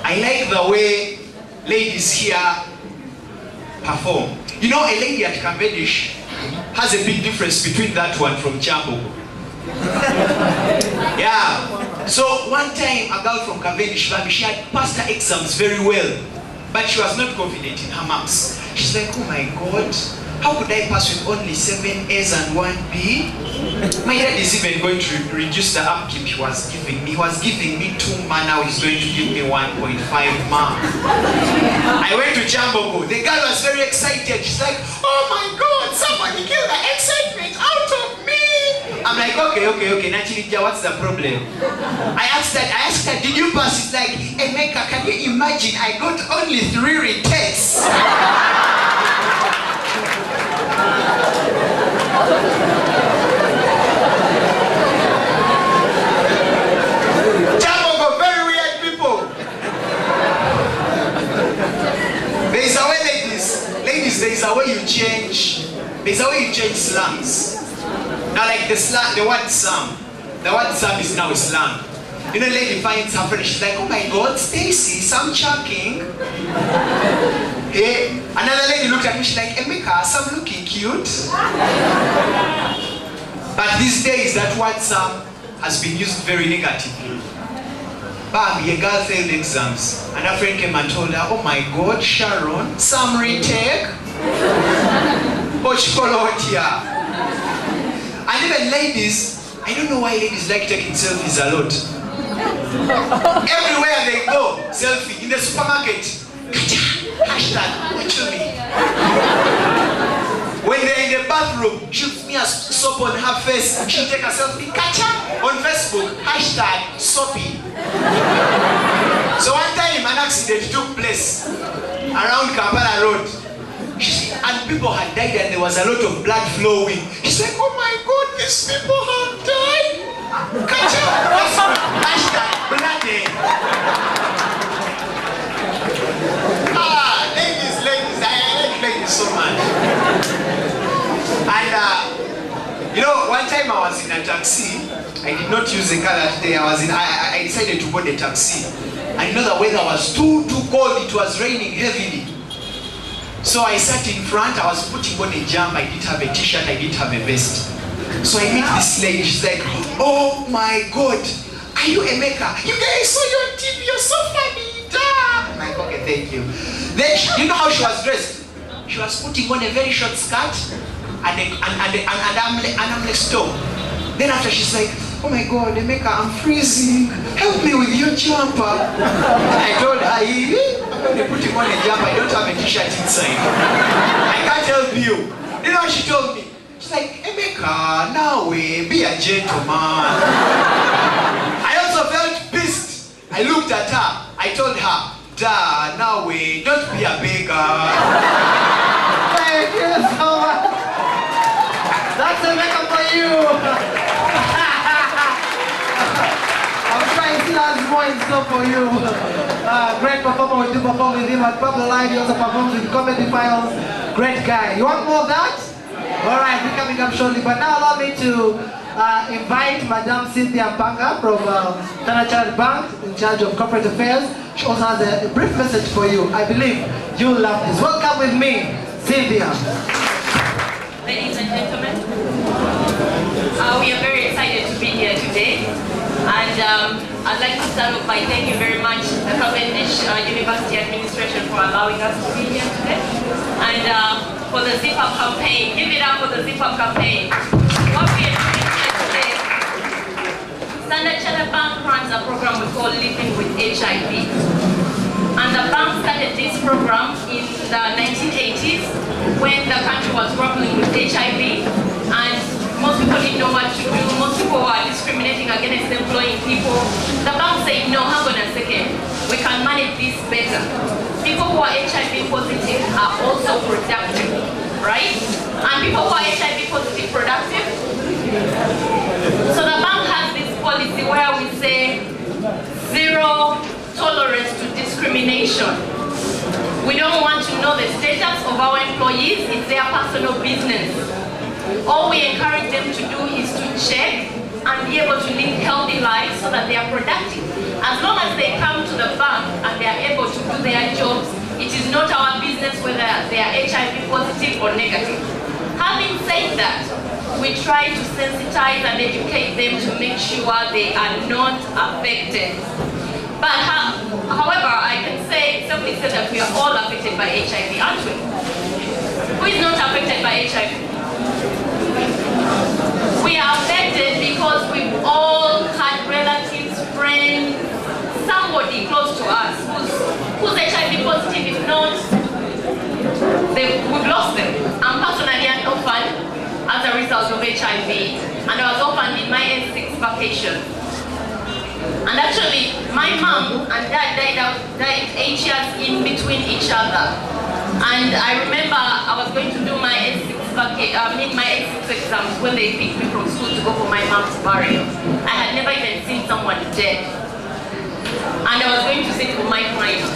I like the way ladies here perform. You know, a lady at Cavendish has a big difference between that one from Jambo. Yeah. So one time a girl from Cavendish, she had passed her exams very well, but she was not confident in her marks. She's like, oh my God, how could I pass with only 7 A's and 1 B? My dad is even going to reduce the upkeep he was giving me. He was giving me 2 ma, now he's going to give me 1.5 ma. I went to Jambogo. The girl was very excited. She's like, oh my God, somebody killed the excitement out of me. I'm like, okay. Nachirija, what's the problem? I asked her, did you pass? It's like, Emeka, can you imagine? I got only 3 retakes. Jambogo, very weird people. There is a way, ladies, there is a way you change. There's a way you change slangs. Now, like the word Sam. The word Sam is now slang. You know, lady finds her friend, she's like, oh my God, Stacy, Sam chucking. Hey, another lady looked at me, she's like, Emeka, Sam looking cute. But these days, that word Sam has been used very negatively. Bam, a girl failed exams, and her friend came and told her, oh my God, Sharon, Sam retake. Watch follow it here. And even ladies, I don't know why ladies like taking selfies a lot. Everywhere they go, selfie. In the supermarket, hashtag, watch me. When they're in the bathroom, she'll smear soap on her face, she'll take a selfie, on Facebook, hashtag, soapy. So one time an accident took place around Kampala Road. And people had died and there was a lot of blood flowing. She's like, oh my God, these people have died. Hashtag bloody. Ladies, I like ladies so much. And you know, one time I was in a taxi. I did not use the car that day. I decided to board a taxi. And you know, the weather was too cold. It was raining heavily. So I sat in front, I was putting on a jump, I didn't have a t-shirt, I didn't have a vest. So I meet this lady, she's like, oh my God, are you Emeka? You guys saw your TV, you're so funny. I'm like, okay, thank you. Then, you know how she was dressed? She was putting on a very short skirt and an armless top. Then after she's like, oh my God, Emeka, I'm freezing. Help me with your jumper. I told her, I'm putting on a jumper, I don't have a t-shirt inside. I can't help you. You know what she told me? She's like, Emeka, now be a gentleman. I also felt pissed. I looked at her. I told her, now don't be a beggar. Thank you so much. That's Emeka for you. I'm trying to see that voice. in store for you. Great performer. We do perform with him at Pablo Live. He also performs with Comedy Files. Great guy. You want more of that? All right, we're coming up shortly. But now allow me to invite Madame Cynthia Mpanga from Tertiary Bank, in charge of corporate affairs. She also has a brief message for you. I believe you'll love this. Welcome with me, Cynthia. Ladies and gentlemen, we are very excited to be here today. And I'd like to start off by thanking very much the Cavendish University administration for allowing us to be here today. And for the Zip Up campaign. Give it up for the Zip Up campaign. What we are doing here today, Standard Chartered Bank runs a program we call Living with HIV. And the bank started this program in the 1980s when the country was grappling with HIV. And most people didn't know what to do. Most people were discriminating against employing people. The bank said, no, hang on a second. We can manage this better. People who are HIV positive are also productive, right? And people who are HIV positive productive. So the bank has this policy where we say zero tolerance to discrimination. We don't want to know the status of our employees. It's their personal business. All we encourage them to do is to check and be able to live healthy lives so that they are productive. As long as they come to the bank and they are able to do their jobs, it is not our business whether they are HIV positive or negative. Having said that, we try to sensitize and educate them to make sure they are not affected. But however, I can say, simply say that we are all affected by HIV, aren't we? Who is not affected by HIV? We are affected because we've all had relatives, friends, somebody close to us who's HIV positive. If not, we've lost them. I'm personally an orphan as a result of HIV, and I was orphaned in my S6 vacation. And actually, my mom and dad died 8 years in between each other. And I remember I was going to do my S6 exams when they picked me from school to go for my mom's burial. I had never even seen someone dead. And I was going to sit for my final.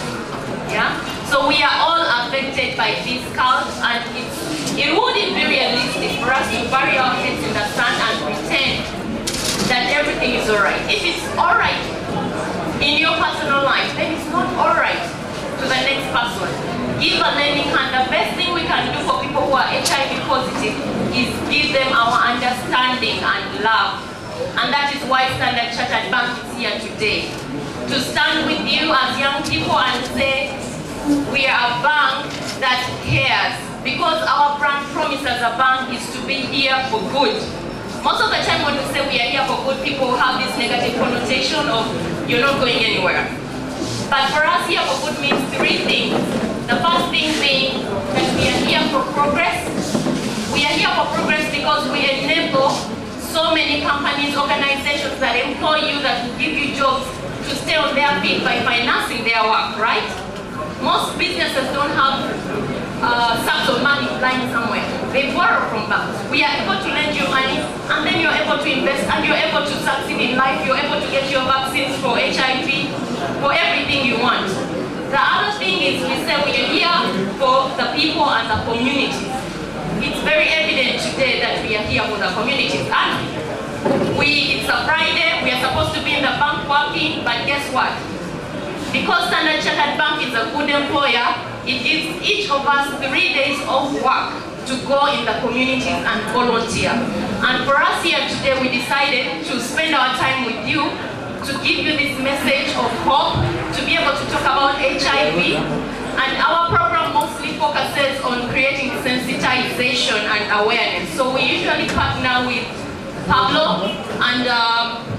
Yeah? So we are all affected by this cult, and it wouldn't be realistic for us to bury our heads in the sand and pretend that everything is alright. If it's alright in your personal life, then it's not alright to the next person. Give a lending hand. The best thing we can do for people who are HIV positive is give them our understanding and love. And that is why Standard Chartered Bank is here today. To stand with you as young people and say, we are a bank that cares. Because our brand promise as a bank is to be here for good. Most of the time when we say we are here for good, people have this negative connotation of you're not going anywhere. But for us, here for good means three things. The first thing being that we are here for progress. We are here for progress because we enable so many companies, organizations that employ you, that will give you jobs, to stay on their feet by financing their work, right? Most businesses don't have sums of money lying somewhere. They borrow from banks. We are able to lend you money, and then you're able to invest, and you're able to succeed in life. You're able to get your vaccines for HIV, for everything you want. The other thing is we say we are here for the people and the communities. It's very evident today that we are here for the communities. And it's a Friday, we are supposed to be in the bank working, but guess what? Because Standard Chartered Bank is a good employer, it gives each of us 3 days of work to go in the communities and volunteer. And for us here today, we decided to spend our time with you to give you this message of hope, to be able to talk about HIV. And our program mostly focuses on creating sensitization and awareness. So we usually partner with Pablo and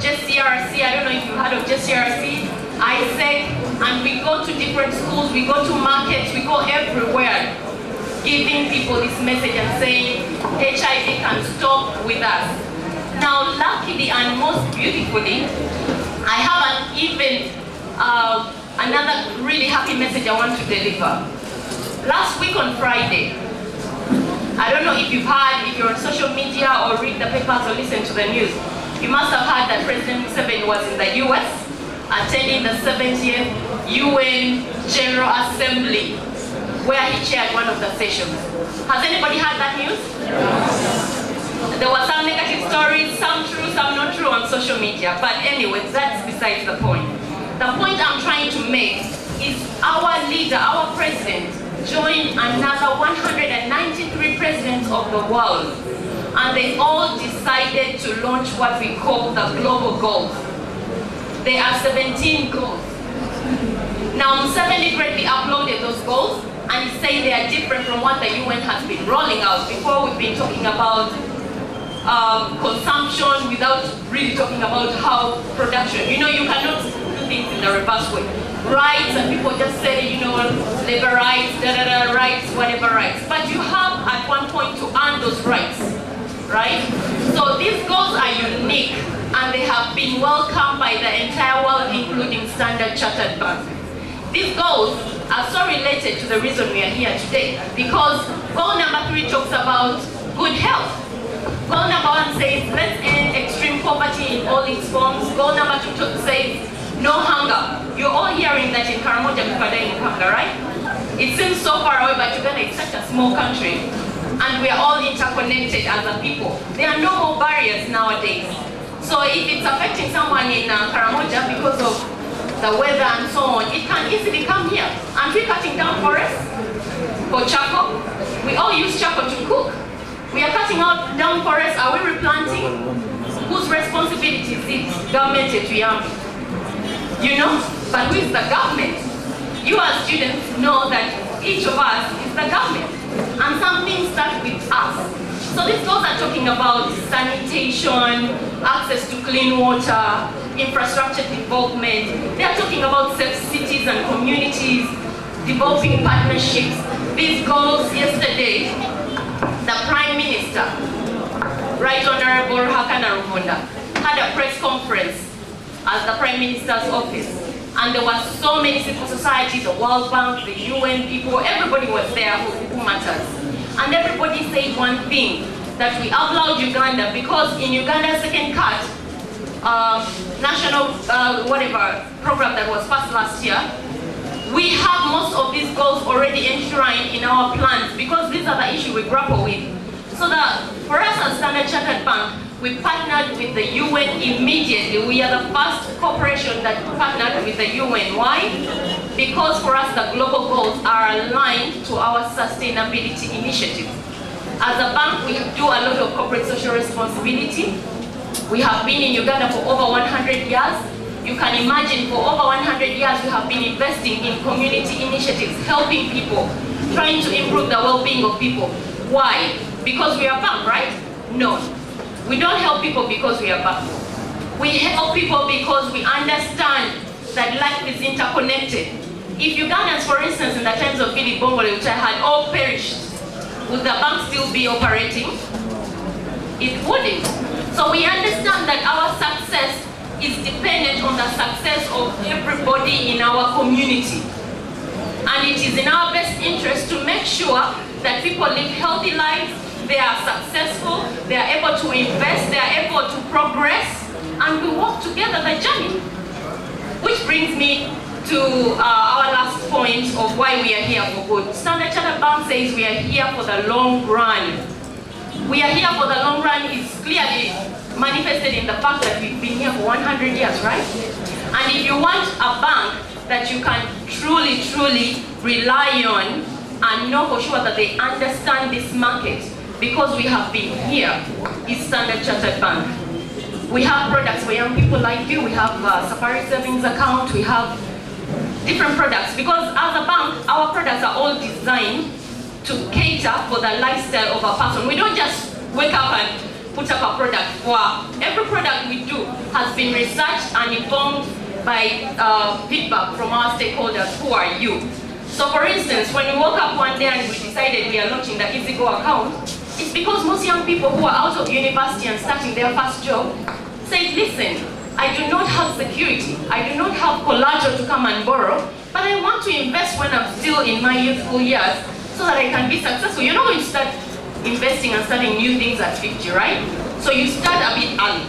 JCRC. I don't know if you've heard of JCRC, ISEC, and we go to different schools, we go to markets, we go everywhere, giving people this message and saying HIV can stop with us. Now, luckily and most beautifully, I have another really happy message I want to deliver. Last week on Friday, I don't know if you've heard, if you're on social media or read the papers or listen to the news, you must have heard that President Museveni was in the US attending the 70th UN General Assembly, where he chaired one of the sessions. Has anybody heard that news? There were some negative stories, some true, some not true on social media. But anyway, that's besides the point. The point I'm trying to make is our leader, our president, joined another 193 presidents of the world. And they all decided to launch what we call the global goals. There are 17 goals. Now, Museveni greatly uploaded those goals, and he's saying they are different from what the UN has been rolling out. Before, we've been talking about consumption without really talking about how production. You know, you cannot do things in the reverse way. Rights, and people just say, you know, labor rights, rights, whatever rights. But you have at one point to earn those rights, right? So these goals are unique, and they have been welcomed by the entire world, including Standard Chartered Bank. These goals are so related to the reason we are here today, because goal number 3 talks about good health. Goal number 1 says, let's end extreme poverty in all its forms. Goal number 2 says, no hunger. You're all hearing that in Karamoja people are dying of hunger, right? It seems so far away, but Uganda is such a small country, and we are all interconnected as a people. There are no more barriers nowadays. So if it's affecting someone in Karamoja because of the weather and so on, it can easily come here. Aren't we cutting down forests for charcoal? We all use charcoal to cook. We are cutting down forests. Are we replanting? Whose responsibility is it? Government to Yami. You know? But who is the government? You as students know that each of us is the government. And some things start with us. So these goals are talking about sanitation, access to clean water, infrastructure development. They are talking about safe cities and communities, developing partnerships. These goals yesterday, the Prime Minister, Right Honorable Hakana Rubunda, had a press conference at the Prime Minister's office. And there were so many civil society, the World Bank, the UN people, everybody was there who matters. And everybody said one thing, that we outlawed Uganda because in Uganda's second cut, national whatever program that was passed last year, we have most of these goals already enshrined in our plans because these are the issues we grapple with. So that for us as Standard Chartered Bank, we partnered with the UN immediately. We are the first corporation that partnered with the UN. Why? Because for us the global goals are aligned to our sustainability initiative. As a bank, we do a lot of corporate social responsibility. We have been in Uganda for over 100 years. You can imagine for over 100 years we have been investing in community initiatives, helping people, trying to improve the well-being of people. Why? Because we are a bank, right? No. We don't help people because we are bank. We help people because we understand that life is interconnected. If Ugandans, for instance, in the times of Philip Bongole, which I had all perished, would the bank still be operating? It wouldn't. So we understand that our success is dependent on the success of everybody in our community. And it is in our best interest to make sure that people live healthy lives, they are successful, they are able to invest, they are able to progress, and we walk together the journey. Which brings me to our last point of why we are here for good. Standard Chartered Bank says we are here for the long run. We are here for the long run is clearly manifested in the fact that we've been here for 100 years, right? And if you want a bank that you can truly, truly rely on and know for sure that they understand this market, because we have been here, is Standard Chartered Bank. We have products for young people like you. We have a Safari Savings account. We have different products because as a bank, our products are all designed to cater for the lifestyle of a person. We don't just wake up and put up a product. Wow. Every product we do has been researched and informed by feedback from our stakeholders, who are you. So for instance, when we woke up one day and we decided we are launching the EasyGo account, it's because most young people who are out of university and starting their first job said, listen, I do not have security, I do not have collateral to come and borrow, but I want to invest when I'm still in my youthful years so that I can be successful. You're not going to start investing and starting new things at 50, right? So you start a bit early.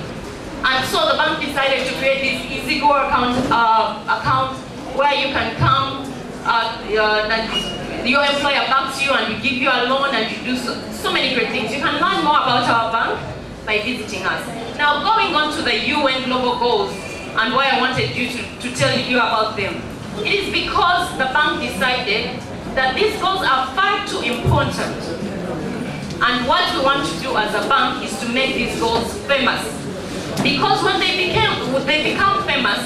And so the bank decided to create this EasyGo account where you can come, your employer backs you and we give you a loan and you do so many great things. You can learn more about our bank by visiting us. Now, going on to the UN Global Goals and why I wanted you to tell you about them. It is because the bank decided that these goals are far too important. And what we want to do as a bank is to make these goals famous. Because when they become famous,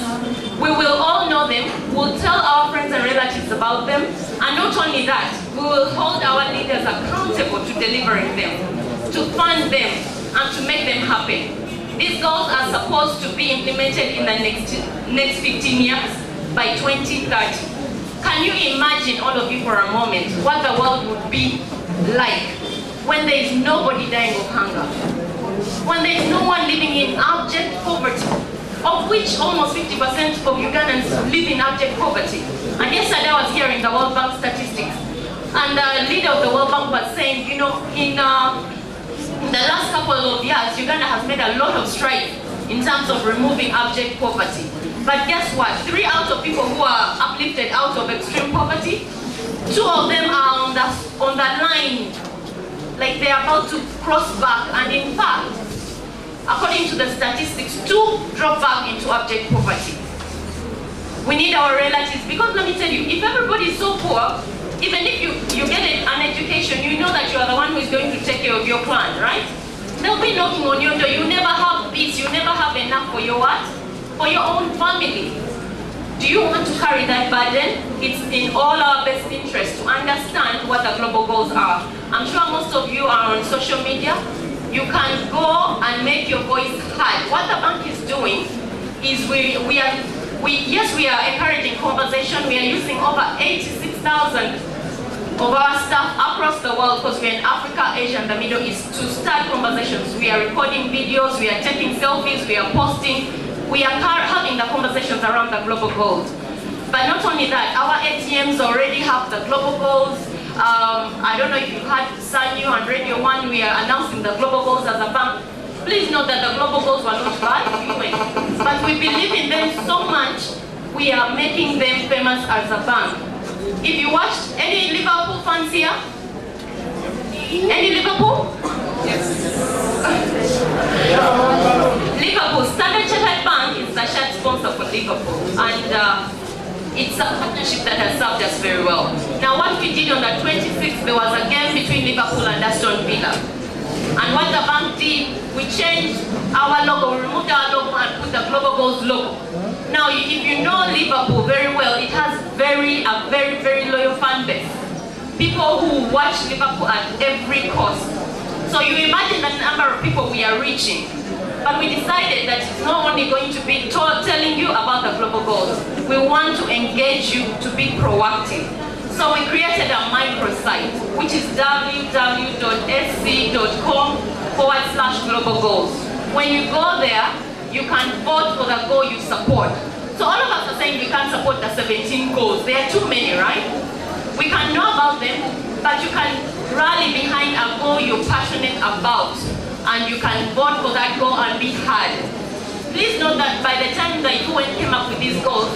we will all know them, we'll tell our friends and relatives about them, and not only that, we will hold our leaders accountable to delivering them, to fund them, and to make them happen. These goals are supposed to be implemented in the next 15 years by 2030. Can you imagine, all of you for a moment, what the world would be like when there is nobody dying of hunger? When there is no one living in abject poverty, of which almost 50% of Ugandans live in abject poverty. And yesterday I was hearing the World Bank statistics, and the leader of the World Bank was saying, you know, in the last couple of years, Uganda has made a lot of strides in terms of removing abject poverty. But guess what? 3 out of people who are uplifted out of extreme poverty, 2 of them are on the line, like they're about to cross back. And in fact, according to the statistics, 2 drop back into abject poverty. We need our relatives, because let me tell you, if everybody is so poor, even if you get an education, you know that you are the one who is going to take care of your clan, right? They'll be knocking on your door. You never have peace, you never have enough for your what? For your own family. Do you want to carry that burden? It's in all our best interest to understand what the global goals are. I'm sure most of you are on social media. You can go and make your voice heard. What the bank is doing is we are encouraging conversation. We are using over 86,000 of our staff across the world, because we're in Africa, Asia, and the Middle East, to start conversations. We are recording videos, we are taking selfies, we are posting, we are having the conversations around the global goals. But not only that, our ATMs already have the global goals. I don't know if you heard Sanyu and Radio 1, we are announcing the global goals as a bank. Please note that the global goals were not bad, but we believe in them so much, we are making them famous as a bank. If you watched any Liverpool fans here? Any Liverpool? Yes. Liverpool, Standard Chartered Bank is the shirt sponsor for Liverpool, and it's a partnership that has served us very well. Now, what we did on the 26th, there was a game between Liverpool and Aston Villa. And what the bank did, we changed our logo, we removed our logo and put the Global Goals logo. Now, if you know Liverpool very well, it has a very, very loyal fan base. People who watch Liverpool at every cost. So you imagine the number of people we are reaching. But we decided that it's not only going to be telling you about the global goals. We want to engage you to be proactive. So we created a microsite, which is www.sc.com/global goals. When you go there, you can vote for the goal you support. So all of us are saying we can't support the 17 goals. There are too many, right? We can know about them, but you can rally behind a goal you're passionate about, and you can vote for that goal and be heard. Please note that by the time the UN came up with these goals,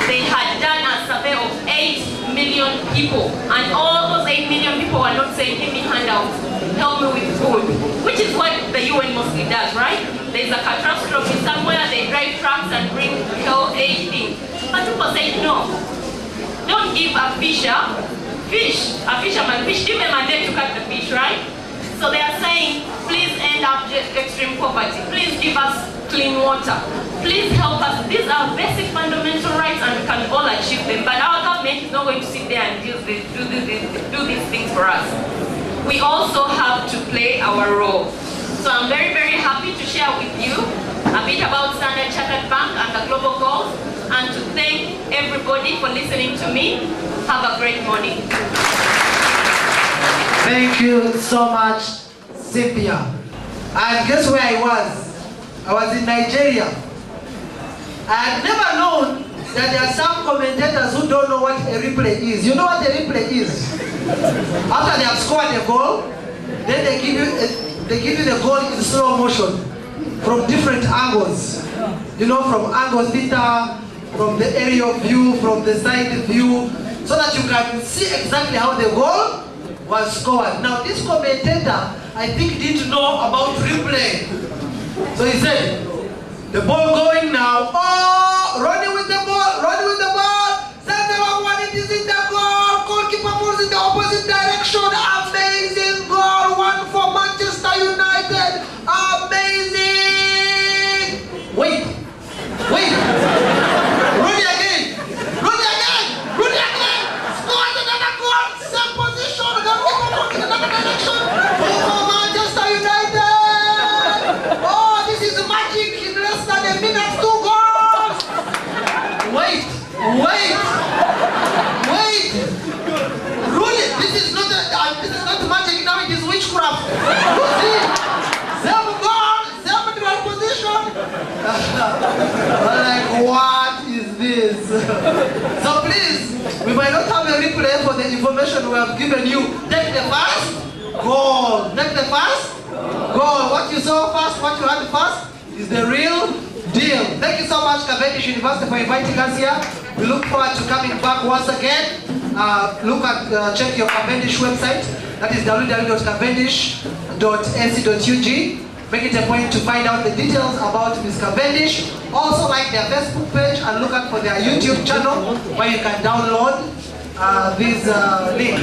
they had done a survey of 8 million people, and all those 8 million people were not saying, give me handouts, help me with food, which is what the UN mostly does, right? There's a catastrophe somewhere, they drive trucks and bring aid in. But people say, no, don't give a fisherman fish, give them a day to catch the fish, right? So they are saying, please end up extreme poverty, please give us clean water, please help us. These are basic fundamental rights and we can all achieve them, but our government is not going to sit there and do these things for us. We also have to play our role. So I'm very, very happy to share with you a bit about Standard Chartered Bank and the global goals, and to thank everybody for listening to me. Have a great morning. Thank you so much, Cynthia. And guess where I was? I was in Nigeria. I had never known that there are some commentators who don't know what a replay is. You know what a replay is? After they have scored a goal, then they give you the goal in slow motion. from different angles. You know, from angle theta, from the area of view, from the side view, so that you can see exactly how the goal was scored. Now, this commentator, I think, didn't know about replay. So he said, the ball going now. Oh, running with the ball, running with the ball. Send the wrong one, it is in the goal. Goalkeeper moves in the opposite direction. Amazing goal, one for Manchester United. Amazing. Wait. Rooney again. Scores another goal. Same position. Goalkeeper moves in another direction. For Manchester United. Oh, this is magic. In less than a minute, 2 goals. Wait. Rooney, this is not magic now. It is witchcraft. You see, same goal, same position. Like, what is this? So please, we might not have a replay for the information we have given you. Take the first goal. What you saw first, what you had first, is the real deal. Thank you so much, Cavendish University, for inviting us here. We look forward to coming back once again. Check your Cavendish website. That is www.cavendish.ac.ug. Make it a point to find out the details about Ms. Cavendish. Also like their Facebook page and look out for their YouTube channel where you can download these links.